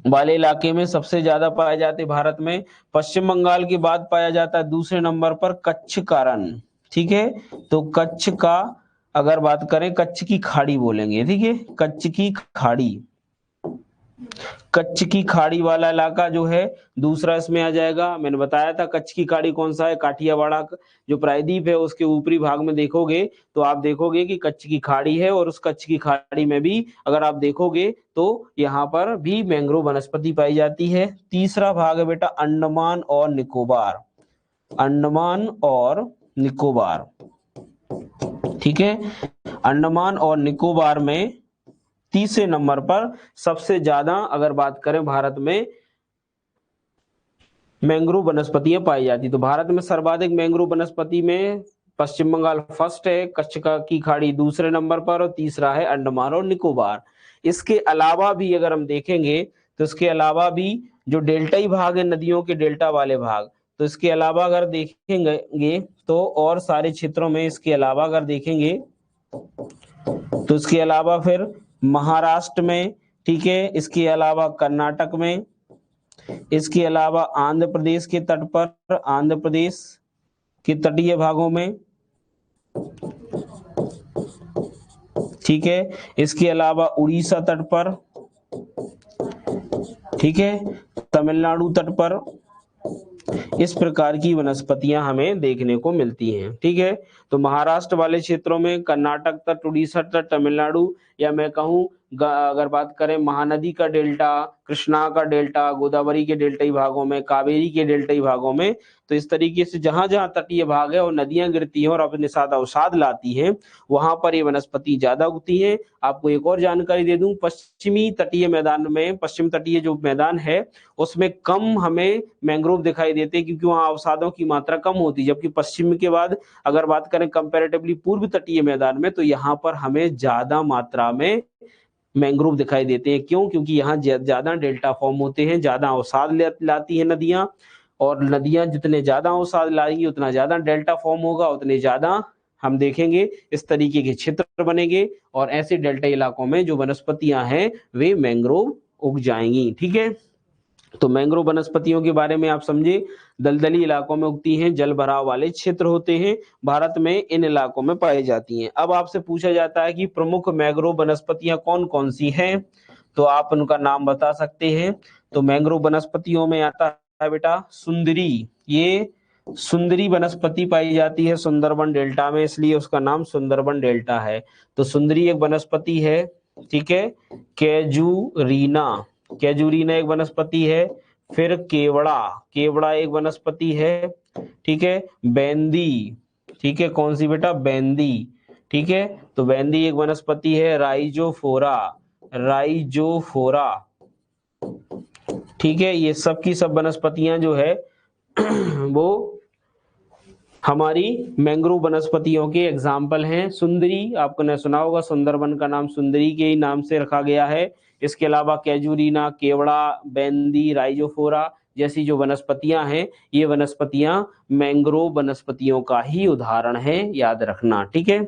वाले इलाके में सबसे ज्यादा पाए जाते भारत में। पश्चिम बंगाल के बाद पाया जाता है दूसरे नंबर पर कच्छ का रण। ठीक है, तो कच्छ का अगर बात करें, कच्छ की खाड़ी बोलेंगे। ठीक है, कच्छ की खाड़ी, कच्छ की खाड़ी वाला इलाका जो है दूसरा इसमें आ जाएगा। मैंने बताया था कच्छ की खाड़ी कौन सा है, काठियावाड़ जो प्रायद्वीप है उसके ऊपरी भाग में देखोगे तो आप देखोगे कि कच्छ की खाड़ी है, और उस कच्छ की खाड़ी में भी अगर आप देखोगे तो यहाँ पर भी मैंग्रोव वनस्पति पाई जाती है। तीसरा भाग है बेटा अंडमान और निकोबार, अंडमान और निकोबार, ठीक है। अंडमान और निकोबार में तीसरे नंबर पर सबसे ज्यादा अगर बात करें भारत में मैंग्रोव वनस्पतियां पाई जाती, तो भारत में सर्वाधिक मैंग्रोव वनस्पति में पश्चिम बंगाल फर्स्ट है, कच्छ की खाड़ी दूसरे नंबर पर, और तीसरा है अंडमान और निकोबार। इसके अलावा भी अगर हम देखेंगे तो इसके अलावा भी जो डेल्टाई भाग है, नदियों के डेल्टा वाले भाग, तो इसके अलावा अगर देखेंगे तो और सारे क्षेत्रों में इसके अलावा अगर देखेंगे तो इसके अलावा फिर महाराष्ट्र में, ठीक है, इसके अलावा कर्नाटक में, इसके अलावा आंध्र प्रदेश के तट पर, आंध्र प्रदेश के तटीय भागों में, ठीक है, इसके अलावा उड़ीसा तट पर, ठीक है, तमिलनाडु तट पर, इस प्रकार की वनस्पतियां हमें देखने को मिलती हैं, ठीक है। तो महाराष्ट्र वाले क्षेत्रों में, कर्नाटक तट, उड़ीसा तट, तमिलनाडु, या मैं कहूं अगर बात करें महानदी का डेल्टा, कृष्णा का डेल्टा, गोदावरी के डेल्टाई भागों में, कावेरी के डेल्टाई भागों में, तो इस तरीके से जहां जहां तटीय भाग है और नदियां गिरती हैं और अपने साथ अवसाद लाती हैं वहां पर ये वनस्पति ज्यादा उगती है। आपको एक और जानकारी दे दूं, पश्चिमी तटीय मैदान में, पश्चिम तटीय जो मैदान है उसमें कम हमें मैंग्रोव दिखाई देते हैं क्योंकि वहां अवसादों की मात्रा कम होती है, जबकि पश्चिम के बाद अगर बात करें कंपैरेटिवली पूर्व तटीय मैदान में तो यहाँ पर हमें ज्यादा मात्रा में मैंग्रोव दिखाई देते हैं। क्यों? क्योंकि यहाँ ज्यादा डेल्टा फॉर्म होते हैं, ज्यादा अवसाद लाती है नदियां, और नदियां जितने ज्यादा अवसाद लाएंगी उतना ज्यादा डेल्टा फॉर्म होगा, उतने ज्यादा हम देखेंगे इस तरीके के क्षेत्र बनेंगे, और ऐसे डेल्टा इलाकों में जो वनस्पतियां हैं वे मैंग्रोव उग जाएंगी, ठीक है। तो मैंग्रोव वनस्पतियों के बारे में आप समझे, दलदली इलाकों में उगती हैं, जल भराव वाले क्षेत्र होते हैं, भारत में इन इलाकों में पाई जाती हैं। अब आपसे पूछा जाता है कि प्रमुख मैंग्रोव वनस्पतियां कौन कौन सी हैं, तो आप उनका नाम बता सकते हैं। तो मैंग्रोव वनस्पतियों में आता है बेटा सुंदरी, ये सुंदरी वनस्पति पाई जाती है सुंदरबन डेल्टा में, इसलिए उसका नाम सुंदरबन डेल्टा है। तो सुंदरी एक वनस्पति है, ठीक है। कैजुरीना, कैजुरीना एक वनस्पति है। फिर केवड़ा, केवड़ा एक वनस्पति है, ठीक है। बेंदी, ठीक है, कौन सी बेटा? बेंदी, ठीक है। तो बेंदी एक वनस्पति है। राइजोफोरा, राइजोफोरा, ठीक है। ये सब की सब वनस्पतियां जो है वो हमारी मैंग्रोव वनस्पतियों के एग्जाम्पल हैं। सुंदरी आपको ने सुना होगा, सुंदरबन का नाम सुंदरी के ही नाम से रखा गया है। इसके अलावा कैजुरीना, केवड़ा, बेंदी, राइजोफोरा जैसी जो वनस्पतियां हैं, ये वनस्पतियां मैंग्रोव वनस्पतियों का ही उदाहरण है, याद रखना, ठीक है।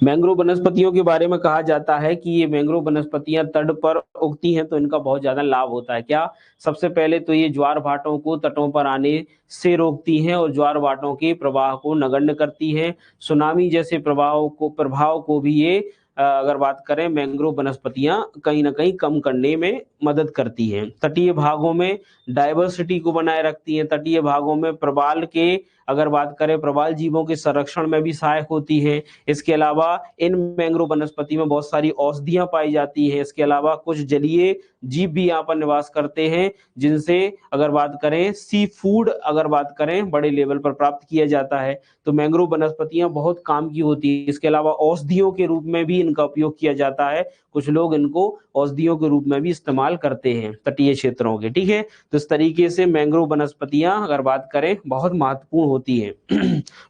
मैंग्रोव वनस्पतियों के बारे में कहा जाता है कि ये मैंग्रोव वनस्पतियां तट पर उगती हैं तो इनका बहुत ज्यादा लाभ होता है। क्या? सबसे पहले तो ये ज्वार भाटों को तटों पर आने से रोकती हैं और ज्वार भाटों के प्रवाह को नगण्य करती हैं। सुनामी जैसे प्रभाव को भी ये अगर बात करें मैंग्रोव वनस्पतियां कहीं ना कहीं कम करने में मदद करती हैं। तटीय भागों में डायवर्सिटी को बनाए रखती हैं। तटीय भागों में प्रवाल के अगर बात करें प्रवाल जीवों के संरक्षण में भी सहायक होती है। इसके अलावा इन मैंग्रोव वनस्पति में बहुत सारी औषधियां पाई जाती हैं। इसके अलावा कुछ जलीय जीव भी यहाँ पर निवास करते हैं जिनसे अगर बात करें सी फूड अगर बात करें बड़े लेवल पर प्राप्त किया जाता है। तो मैंग्रोव वनस्पतियां बहुत काम की होती है। इसके अलावा औषधियों के रूप में भी इनका उपयोग किया जाता है। कुछ लोग इनको औषधियों के रूप में भी इस्तेमाल करते हैं तटीय क्षेत्रों के, ठीक है। तो इस तरीके से मैंग्रोव वनस्पतियां अगर बात करें बहुत महत्वपूर्ण होती है।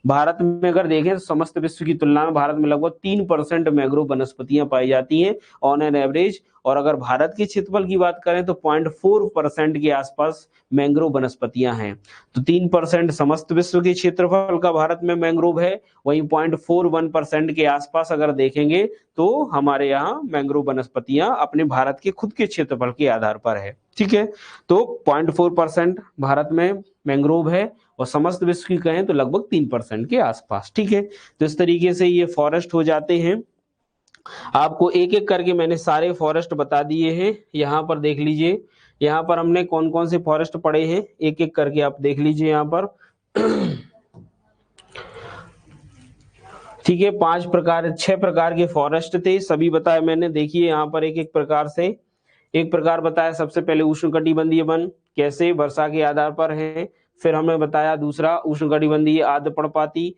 भारत में अगर देखें तो समस्त विश्व की तुलना में भारत में लगभग 3% मैंग्रोव वनस्पतियां पाई जाती हैं ऑन एन एवरेज, और अगर भारत के क्षेत्रफल की बात करें तो 0.4% के आसपास मैंग्रोव वनस्पतियां हैं। तो 3% समस्त विश्व के क्षेत्रफल का भारत में मैंग्रोव है, वहीं 0.41% के आसपास अगर देखेंगे तो हमारे यहाँ मैंग्रोव वनस्पतियां अपने भारत के खुद के क्षेत्रफल के आधार पर है, ठीक है। तो 0.4% भारत में मैंग्रोव है और समस्त विश्व की कहें तो लगभग 3% के आसपास, ठीक है। तो इस तरीके से ये फॉरेस्ट हो जाते हैं आपको एक एक करके मैंने सारे फॉरेस्ट बता दिए हैं। यहाँ पर देख लीजिए, यहाँ पर हमने कौन कौन से फॉरेस्ट पढ़े हैं, एक एक करके आप देख लीजिए यहाँ पर। ठीक है, 6 प्रकार के फॉरेस्ट थे, सभी बताए मैंने। देखिए यहाँ पर एक एक प्रकार से, एक प्रकार बताया सबसे पहले उष्णकटिबंधीय वन, कैसे वर्षा के आधार पर है। फिर हमने बताया दूसरा उष्णकटिबंधीय आर्द्र पर्णपाती,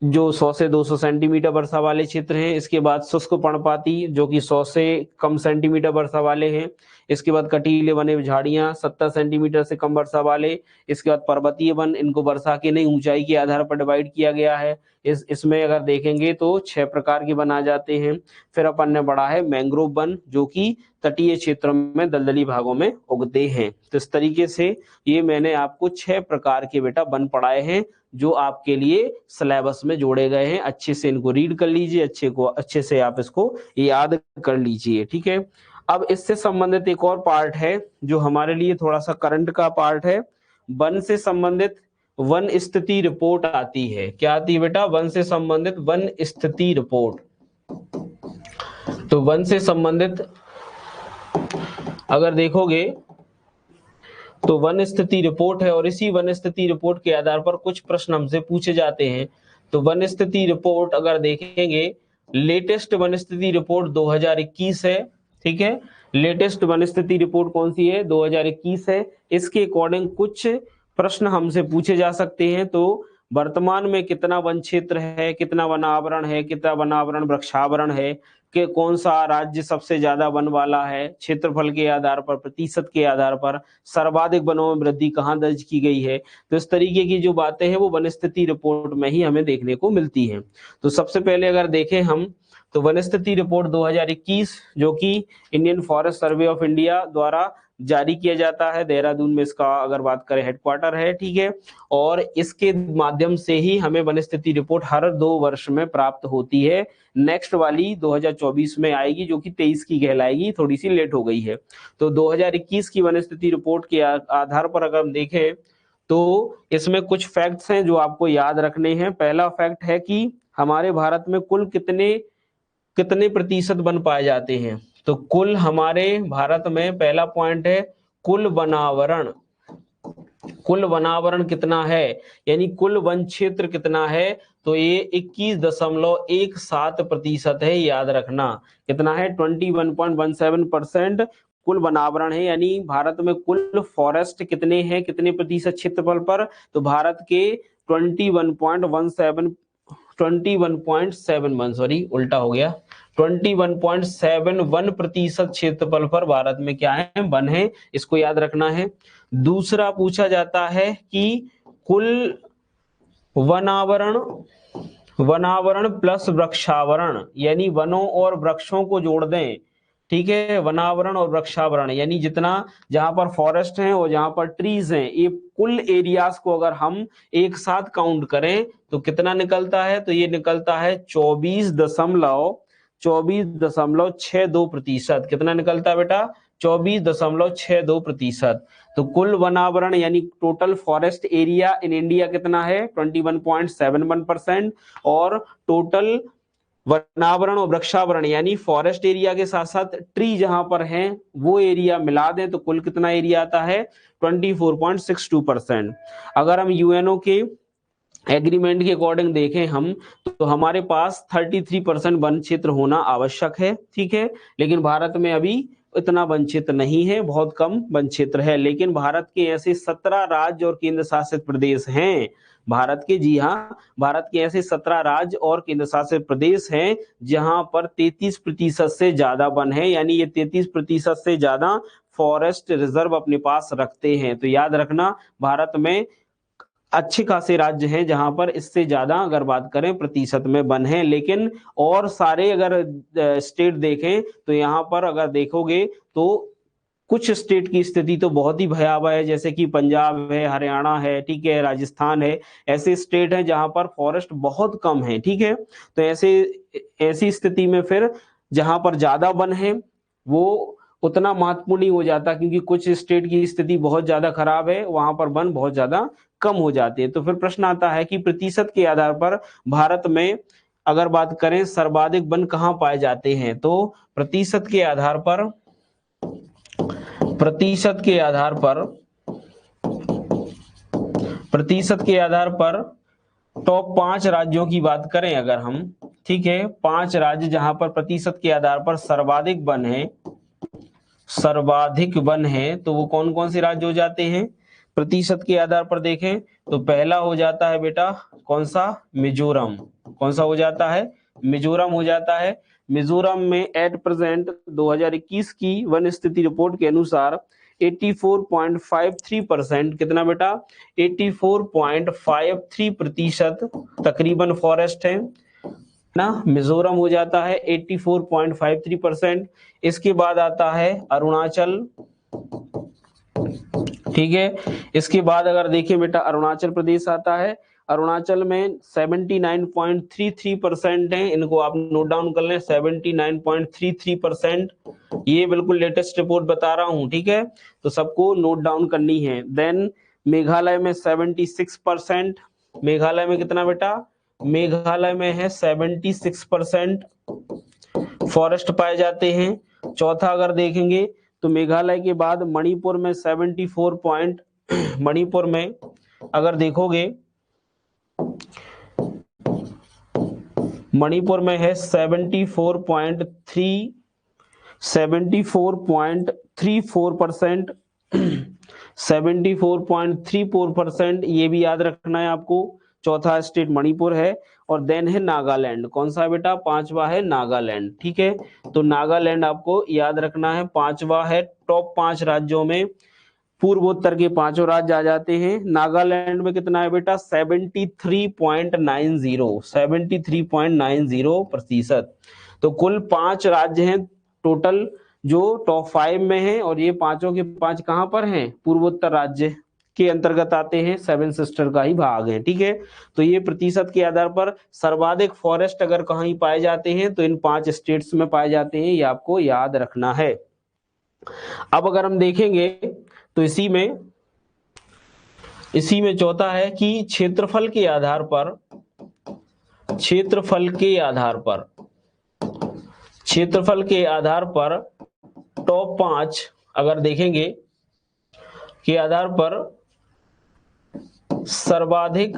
जो 100 से 200 सेंटीमीटर वर्षा वाले क्षेत्र हैं। इसके बाद शुष्क पर्णपाती, जो कि 100 से कम सेंटीमीटर वर्षा वाले हैं। इसके बाद कटीले वने झाड़ियां 70 सेंटीमीटर से कम वर्षा वाले। इसके बाद पर्वतीय वन, इनको वर्षा के नहीं ऊंचाई के आधार पर डिवाइड किया गया है। इसमें अगर देखेंगे तो 6 प्रकार के वन आ जाते हैं। फिर अपन ने पढ़ा है मैंग्रोव वन, जो कि तटीय क्षेत्रों में दलदली भागों में उगते हैं। तो इस तरीके से ये मैंने आपको 6 प्रकार के बेटा वन पढ़ाए हैं, जो आपके लिए सिलेबस में जोड़े गए हैं। अच्छे से इनको रीड कर लीजिए, अच्छे से आप इसको याद कर लीजिए। ठीक है, अब इससे संबंधित एक और पार्ट है जो हमारे लिए थोड़ा सा करंट का पार्ट है। वन से संबंधित वन स्थिति रिपोर्ट आती है। क्या आती है बेटा? वन से संबंधित वन स्थिति रिपोर्ट। तो वन से संबंधित अगर देखोगे तो वन स्थिति रिपोर्ट है, और इसी वन स्थिति रिपोर्ट के आधार पर कुछ प्रश्न हमसे पूछे जाते हैं। तो वन स्थिति रिपोर्ट अगर देखेंगे, लेटेस्ट वन स्थिति रिपोर्ट 2021 है। ठीक है, लेटेस्ट वन स्थिति रिपोर्ट कौन सी है? 2021 है। इसके अकॉर्डिंग कुछ प्रश्न हमसे पूछे जा सकते हैं। तो वर्तमान में कितना वन क्षेत्र है, कितना वनावरण है, कितना वनावरण वृक्षावरण है, कि कौन सा राज्य सबसे ज्यादा वन वाला है, क्षेत्रफल के आधार पर, प्रतिशत के आधार पर, सर्वाधिक वनों में वृद्धि कहाँ दर्ज की गई है। तो इस तरीके की जो बातें हैं वो वन स्थिति रिपोर्ट में ही हमें देखने को मिलती हैं। तो सबसे पहले अगर देखें हम, तो वन स्थिति रिपोर्ट 2021, जो कि Indian forest survey of India द्वारा जारी किया जाता है, देहरादून में इसका अगर बात करें हेडक्वार्टर है। ठीक है, और इसके माध्यम से ही हमें वन स्थिति रिपोर्ट हर 2 वर्ष में प्राप्त होती है। नेक्स्ट वाली 2024 में आएगी, जो कि 23 की कहलाएगी, थोड़ी सी लेट हो गई है। तो 2021 की वन स्थिति रिपोर्ट के आधार पर अगर हम देखें तो इसमें कुछ फैक्ट्स हैं जो आपको याद रखने हैं। पहला फैक्ट है कि हमारे भारत में कुल कितने कितने प्रतिशत वन पाए जाते हैं। तो कुल हमारे भारत में पहला पॉइंट है कुल वनावरण। कुल वनावरण कितना है, यानी कुल वन क्षेत्र कितना है? तो ये 21.17% है, याद रखना। कितना है? 21.17% कुल वनावरण है। यानी भारत में कुल फॉरेस्ट कितने हैं, कितने प्रतिशत क्षेत्रफल पर? तो भारत के 21.71 सॉरी उल्टा हो गया, 21.71% क्षेत्रफल पर भारत में क्या है? वन है। इसको याद रखना है। दूसरा पूछा जाता है कि कुल वनावरण वनावरण प्लस वृक्षावरण, यानी वनों और वृक्षों को जोड़ दें। ठीक है, वनावरण और वृक्षावरण यानी जितना जहां पर फॉरेस्ट है और जहां पर ट्रीज हैं, ये कुल एरियाज को अगर हम एक साथ काउंट करें तो कितना निकलता है? तो ये निकलता है 24.62%। कितना निकलता है बेटा? 24.62%। तो कुल वनावरण यानी total forest area in India कितना है? 21.71%। और टोटल वनावरण और वृक्षावरण यानी फॉरेस्ट एरिया के साथ साथ ट्री जहां पर हैं वो एरिया मिला दें तो कुल कितना एरिया आता है? 24.62%। अगर हम यूएनओ के एग्रीमेंट के अकॉर्डिंग देखें हम, तो हमारे पास 33% वन क्षेत्र होना आवश्यक है। ठीक है, लेकिन भारत में अभी इतना वन क्षेत्र नहीं है, बहुत कम वन क्षेत्र है। लेकिन भारत के ऐसे 17 राज्य और केंद्र शासित प्रदेश हैं, भारत के, जी हाँ, भारत के ऐसे 17 राज्य और केंद्र शासित प्रदेश हैं जहां पर 33% से ज्यादा वन है, यानी ये 33% से ज्यादा फॉरेस्ट रिजर्व अपने पास रखते हैं। तो याद रखना, भारत में अच्छे खासे राज्य हैं जहां पर इससे ज्यादा अगर बात करें प्रतिशत में वन है। लेकिन और सारे अगर स्टेट देखें तो यहाँ पर अगर देखोगे तो कुछ स्टेट की स्थिति तो बहुत ही भयावह है, जैसे कि पंजाब है, हरियाणा है, ठीक है, राजस्थान है। ऐसे स्टेट हैं जहां पर फॉरेस्ट बहुत कम है। ठीक है, तो ऐसी स्थिति में फिर जहां पर ज्यादा वन है वो उतना महत्वपूर्ण नहीं हो जाता, क्योंकि कुछ स्टेट की स्थिति बहुत ज्यादा खराब है, वहां पर वन बहुत ज्यादा कम हो जाते हैं। तो फिर प्रश्न आता है कि प्रतिशत के आधार पर भारत में अगर बात करें सर्वाधिक वन कहाँ पाए जाते हैं, तो प्रतिशत के आधार पर टॉप 5 राज्यों की बात करें अगर हम, ठीक है, 5 राज्य जहां पर प्रतिशत के आधार पर सर्वाधिक वन है, तो वो कौन कौन से राज्य हो जाते हैं प्रतिशत के आधार पर देखें तो पहला हो जाता है बेटा कौन सा, मिजोरम। कौन सा हो जाता है, मिजोरम हो जाता है। मिजोरम में एट प्रेजेंट 2021 की वन स्थिति रिपोर्ट के अनुसार 84.53%, कितना बेटा, 84.53% तकरीबन फॉरेस्ट है ना, मिजोरम हो जाता है 84.53%। इसके बाद आता है अरुणाचल, ठीक है। इसके बाद अगर देखिए बेटा अरुणाचल प्रदेश आता है, अरुणाचल में 79.33% है, इनको आप नोट डाउन कर लें 79.33%, ये बिल्कुल लेटेस्ट रिपोर्ट बता रहा हूं, ठीक है, तो सबको नोट डाउन करनी है। देन मेघालय में 76%, मेघालय में कितना बेटा, मेघालय में है 76% फॉरेस्ट पाए जाते हैं। चौथा अगर देखेंगे तो मेघालय के बाद मणिपुर में 74 मणिपुर में अगर देखोगे मणिपुर में है 74.34%, 74.34%, ये भी याद रखना है आपको। चौथा स्टेट मणिपुर है और देन है नागालैंड। कौन सा बेटा, पांचवा है नागालैंड, ठीक है, तो नागालैंड आपको याद रखना है, पांचवा है। टॉप 5 राज्यों में पूर्वोत्तर के 5 राज्य आ जाते हैं। नागालैंड में कितना है बेटा, 73.90%। तो कुल 5 राज्य हैं टोटल जो टॉप 5 में हैं, और ये पांचों के 5 कहां पर हैं, पूर्वोत्तर राज्य के अंतर्गत आते हैं, 7 सिस्टर का ही भाग है, ठीक है। तो ये प्रतिशत के आधार पर सर्वाधिक फॉरेस्ट अगर कहीं पाए जाते हैं तो इन 5 स्टेट्स में पाए जाते हैं, ये आपको याद रखना है। अब अगर हम देखेंगे तो इसी में चौथा है कि क्षेत्रफल के आधार पर टॉप 5 अगर देखेंगे के आधार पर सर्वाधिक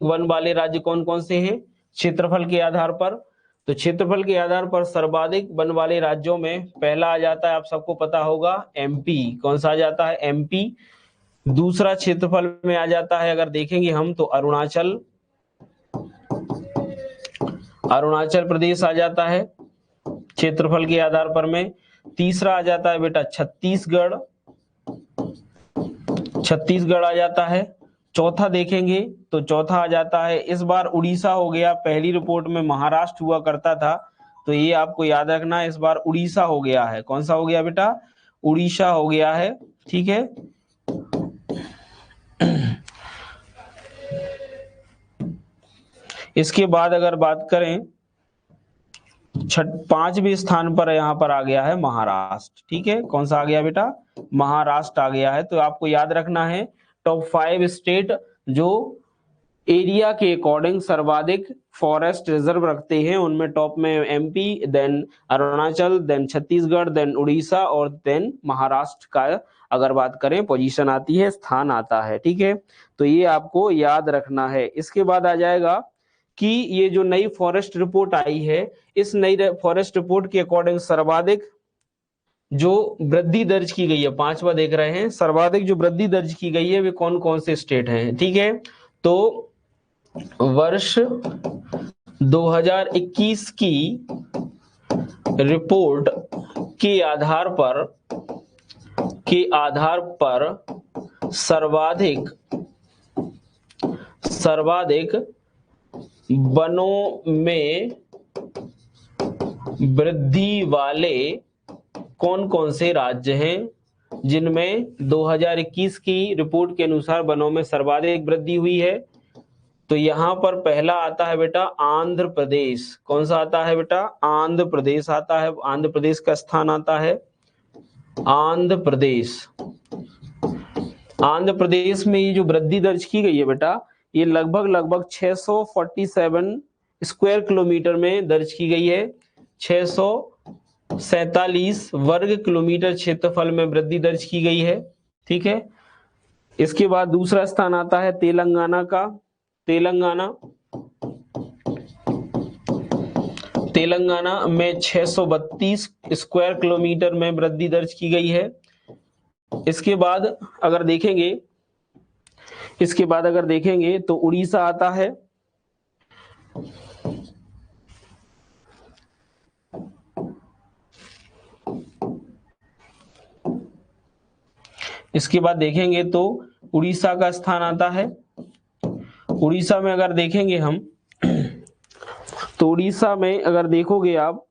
वन वाले राज्य कौन कौन से हैं क्षेत्रफल के आधार पर। तो क्षेत्रफल के आधार पर सर्वाधिक वन वाले राज्यों में पहला आ जाता है, आप सबको पता होगा, एमपी। कौन सा आ जाता है, एमपी। दूसरा क्षेत्रफल में आ जाता है अगर देखेंगे हम तो अरुणाचल प्रदेश आ जाता है क्षेत्रफल के आधार पर में। तीसरा आ जाता है बेटा छत्तीसगढ़ आ जाता है। चौथा देखेंगे तो चौथा आ जाता है, इस बार उड़ीसा हो गया, पहली रिपोर्ट में महाराष्ट्र हुआ करता था, तो ये आपको याद रखना है, इस बार उड़ीसा हो गया है। कौन सा हो गया बेटा, उड़ीसा हो गया है, ठीक है। इसके बाद अगर बात करें 5वें स्थान पर यहाँ पर आ गया है महाराष्ट्र, ठीक है। कौन सा आ गया बेटा, महाराष्ट्र आ गया है। तो आपको याद रखना है टॉप 5 स्टेट जो एरिया के अकॉर्डिंग सर्वाधिक फॉरेस्ट रिजर्व रखते हैं, उनमें टॉप में MP, then Arunachal, then Chhattisgarh, then Orissa और देन महाराष्ट्र का अगर बात करें पोजीशन आती है, स्थान आता है, ठीक है। तो ये आपको याद रखना है। इसके बाद आ जाएगा कि ये जो नई फॉरेस्ट रिपोर्ट आई है, इस नई फॉरेस्ट रिपोर्ट के अकॉर्डिंग सर्वाधिक जो वृद्धि दर्ज की गई है, 5वां देख रहे हैं, सर्वाधिक जो वृद्धि दर्ज की गई है वे कौन कौन से स्टेट हैं, ठीक है। तो वर्ष 2021 की रिपोर्ट के आधार पर सर्वाधिक वनों में वृद्धि वाले कौन कौन से राज्य हैं, जिनमें 2021 की रिपोर्ट के अनुसार वनों में सर्वाधिक वृद्धि हुई है। तो यहां पर पहला आता है बेटा आंध्र प्रदेश। कौन सा आता है बेटा, आंध्र प्रदेश आता है, आंध्र प्रदेश का स्थान आता है, आंध्र आंध्र प्रदेश में ये जो वृद्धि दर्ज की गई है बेटा, ये लगभग 647 स्क्वायर किलोमीटर में दर्ज की गई है। 647 वर्ग किलोमीटर क्षेत्रफल में वृद्धि दर्ज की गई है। ठीक है, इसके बाद दूसरा स्थान आता है तेलंगाना का। तेलंगाना में 632 स्क्वायर किलोमीटर में वृद्धि दर्ज की गई है। इसके बाद अगर देखेंगे तो उड़ीसा आता है। इसके बाद देखेंगे तो उड़ीसा का स्थान आता है। उड़ीसा में अगर देखेंगे हम तो उड़ीसा में अगर देखोगे आप,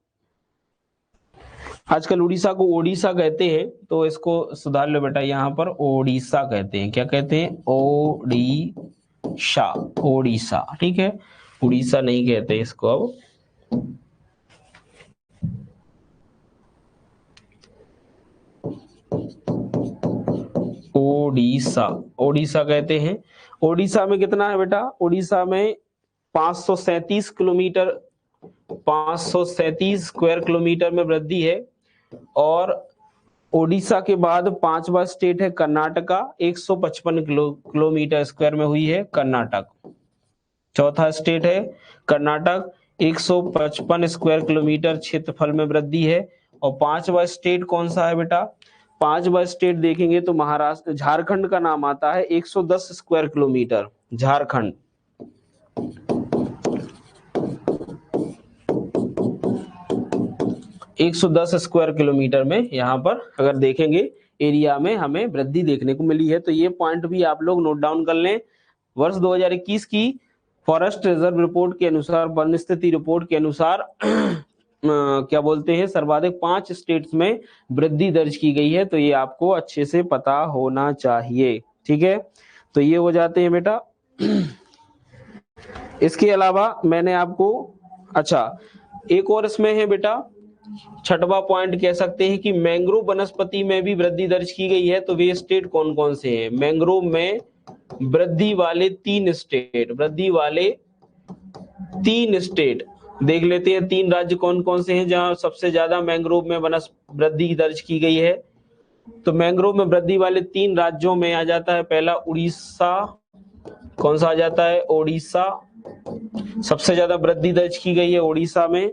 आजकल उड़ीसा को ओडिशा कहते हैं, तो इसको सुधार लो बेटा, यहाँ पर ओडिशा कहते हैं। क्या कहते हैं? ओडिशा। ठीक है, उड़ीसा नहीं कहते इसको अब। ओडिशा कहते हैं। ओडिशा में कितना है बेटा? ओडिशा में 537 स्क्वायर किलोमीटर में वृद्धि है। और ओडिशा के बाद 5वां स्टेट है कर्नाटका, 155 किलोमीटर स्क्वायर में हुई है कर्नाटक। चौथा स्टेट है कर्नाटक, 155 स्क्वायर किलोमीटर क्षेत्रफल में वृद्धि है। और 5वां स्टेट कौन सा है बेटा? 5वां स्टेट देखेंगे तो महाराष्ट्र, झारखंड का नाम आता है, 110 square kilometre. Jharkhand 110 square kilometre में यहाँ पर अगर देखेंगे एरिया में हमें वृद्धि देखने को मिली है। तो ये पॉइंट भी आप लोग नोट डाउन कर लें। वर्ष 2021 की फॉरेस्ट रिजर्व रिपोर्ट के अनुसार, वन स्थिति रिपोर्ट के अनुसार क्या बोलते हैं, सर्वाधिक 5 स्टेट्स में वृद्धि दर्ज की गई है। तो ये आपको अच्छे से पता होना चाहिए। ठीक है, तो ये हो जाते हैं बेटा। इसके अलावा मैंने आपको, अच्छा एक और इसमें है बेटा, 6वां पॉइंट कह सकते हैं कि मैंग्रोव वनस्पति में भी वृद्धि दर्ज की गई है। तो वे स्टेट कौन कौन से हैं? मैंग्रोव में वृद्धि वाले 3 स्टेट देख लेते हैं। 3 राज्य कौन कौन से हैं जहां सबसे ज्यादा मैंग्रोव में वृद्धि दर्ज की गई है? तो मैंग्रोव में वृद्धि वाले 3 राज्यों में आ जाता है पहला उड़ीसा। कौन सा आ जाता है? ओडिशा। सबसे ज्यादा वृद्धि दर्ज की गई है ओडिशा में।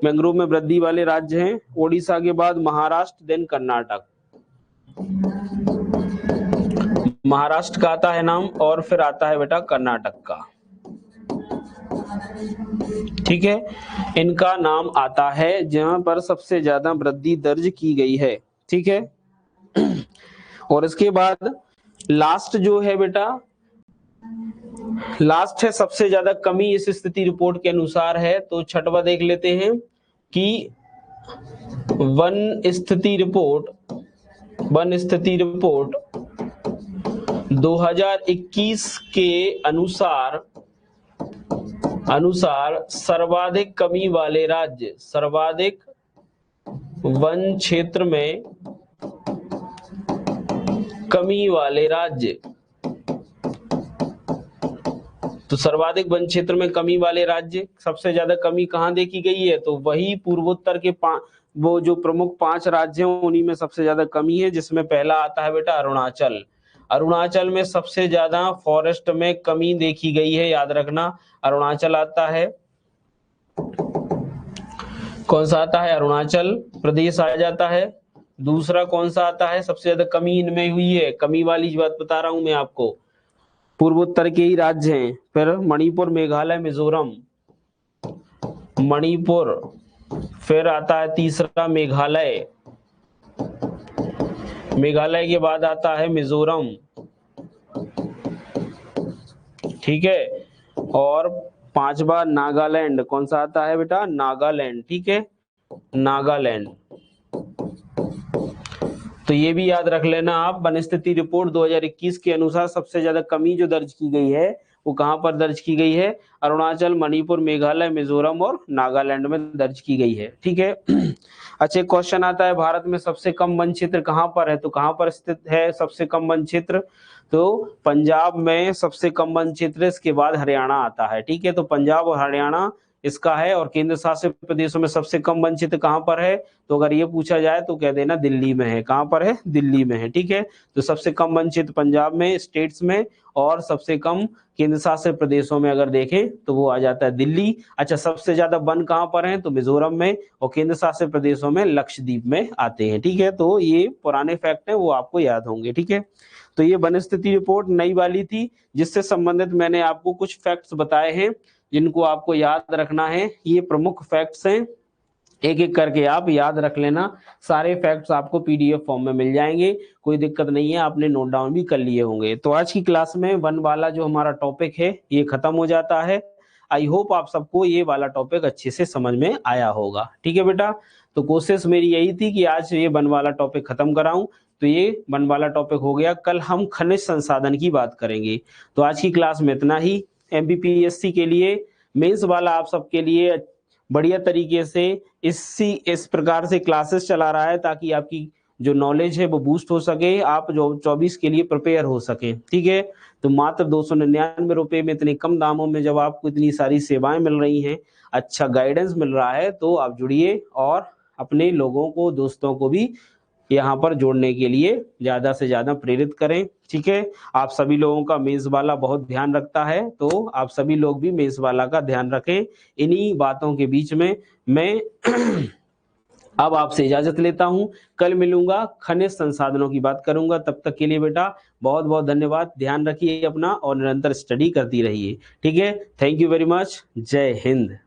मैंग्रोव में वृद्धि वाले राज्य हैं ओडिशा के बाद महाराष्ट्र, देन कर्नाटक। महाराष्ट्र का आता है नाम और फिर आता है बेटा कर्नाटक का। ठीक है, इनका नाम आता है जहां पर सबसे ज्यादा वृद्धि दर्ज की गई है। ठीक है, और इसके बाद लास्ट जो है बेटा, लास्ट है सबसे ज्यादा कमी इस स्थिति रिपोर्ट के अनुसार है। तो 6वां देख लेते हैं कि वन स्थिति रिपोर्ट 2021 के अनुसार सर्वाधिक कमी वाले राज्य, सर्वाधिक वन क्षेत्र में कमी वाले राज्य, तो सर्वाधिक वन क्षेत्र में कमी वाले राज्य, सबसे ज्यादा कमी कहां देखी गई है? तो वही पूर्वोत्तर के वो जो प्रमुख 5 राज्य हैं उन्हीं में सबसे ज्यादा कमी है, जिसमें पहला आता है बेटा अरुणाचल। अरुणाचल में सबसे ज्यादा फॉरेस्ट में कमी देखी गई है, याद रखना अरुणाचल आता है। कौन सा आता है? अरुणाचल प्रदेश आ जाता है। दूसरा कौन सा आता है? सबसे ज्यादा कमी इनमें हुई है, कमी वाली बात बता रहा हूं मैं आपको, पूर्वोत्तर के ही राज्य हैं। फिर मणिपुर, मेघालय, मिजोरम, मणिपुर, फिर आता है तीसरा मेघालय, मेघालय के बाद आता है मिजोरम। ठीक है, और 5वां नागालैंड। कौन सा आता है बेटा? नागालैंड। ठीक है, नागालैंड। तो ये भी याद रख लेना आप, वन स्थिति रिपोर्ट 2021 के अनुसार सबसे ज्यादा कमी जो दर्ज की गई है वो कहाँ पर दर्ज की गई है? अरुणाचल, मणिपुर, मेघालय, मिजोरम और नागालैंड में दर्ज की गई है। ठीक है। अच्छा, एक क्वेश्चन आता है, भारत में सबसे कम वन क्षेत्र कहाँ पर है? तो कहाँ पर स्थित है सबसे कम वन क्षेत्र? तो पंजाब में सबसे कम वन क्षेत्र, इसके बाद हरियाणा आता है। ठीक है, तो पंजाब और हरियाणा इसका है। और केंद्र शासित प्रदेशों में सबसे कम वन क्षेत्र कहाँ पर है? तो अगर ये पूछा जाए तो कह देना दिल्ली में है। कहाँ पर है? दिल्ली में है। ठीक है, तो सबसे कम वन क्षेत्र पंजाब में, स्टेट्स में, और सबसे कम केंद्र शासित प्रदेशों में अगर देखें तो वो आ जाता है दिल्ली। अच्छा, सबसे ज्यादा वन कहाँ पर है? तो मिजोरम में, और केंद्र शासित प्रदेशों में लक्षद्वीप में आते हैं। ठीक है, तो ये पुराने फैक्ट है, वो आपको याद होंगे। ठीक है, तो ये वन स्थिति रिपोर्ट नई वाली थी, जिससे संबंधित मैंने आपको कुछ फैक्ट्स बताए हैं जिनको आपको याद रखना है। ये प्रमुख फैक्ट्स हैं, एक एक करके आप याद रख लेना। सारे फैक्ट्स आपको पीडीएफ फॉर्म में मिल जाएंगे, कोई दिक्कत नहीं है, आपने नोट डाउन भी कर लिए होंगे। तो आज की क्लास में वन वाला जो हमारा टॉपिक है ये खत्म हो जाता है। आई होप आप सबको ये वाला टॉपिक अच्छे से समझ में आया होगा। ठीक है बेटा, तो कोशिश मेरी यही थी कि आज ये वन वाला टॉपिक खत्म कराऊं। तो ये वन वाला टॉपिक हो गया। कल हम खनिज संसाधन की बात करेंगे। तो आज की क्लास में इतना ही। एमपीपीएससी के लिए मेंस वाला आप सबके लिए बढ़िया तरीके से इस प्रकार से क्लासेस चला रहा है, ताकि आपकी जो नॉलेज है वो बूस्ट हो सके, आप जो 24 के लिए प्रिपेयर हो सके। ठीक है, तो मात्र 299 रुपए में, इतने कम दामों में जब आपको इतनी सारी सेवाएं मिल रही हैं, अच्छा गाइडेंस मिल रहा है, तो आप जुड़िए और अपने लोगों को, दोस्तों को भी यहाँ पर जोड़ने के लिए ज्यादा से ज्यादा प्रेरित करें। ठीक है, आप सभी लोगों का मेंस वाला बहुत ध्यान रखता है, तो आप सभी लोग भी मेंस वाला का ध्यान रखें। इन्हीं बातों के बीच में मैं अब आपसे इजाजत लेता हूं। कल मिलूंगा, खनिज संसाधनों की बात करूंगा। तब तक के लिए बेटा बहुत बहुत धन्यवाद। ध्यान रखिए अपना और निरंतर स्टडी करती रहिए। ठीक है, थैंक यू वेरी मच। जय हिंद।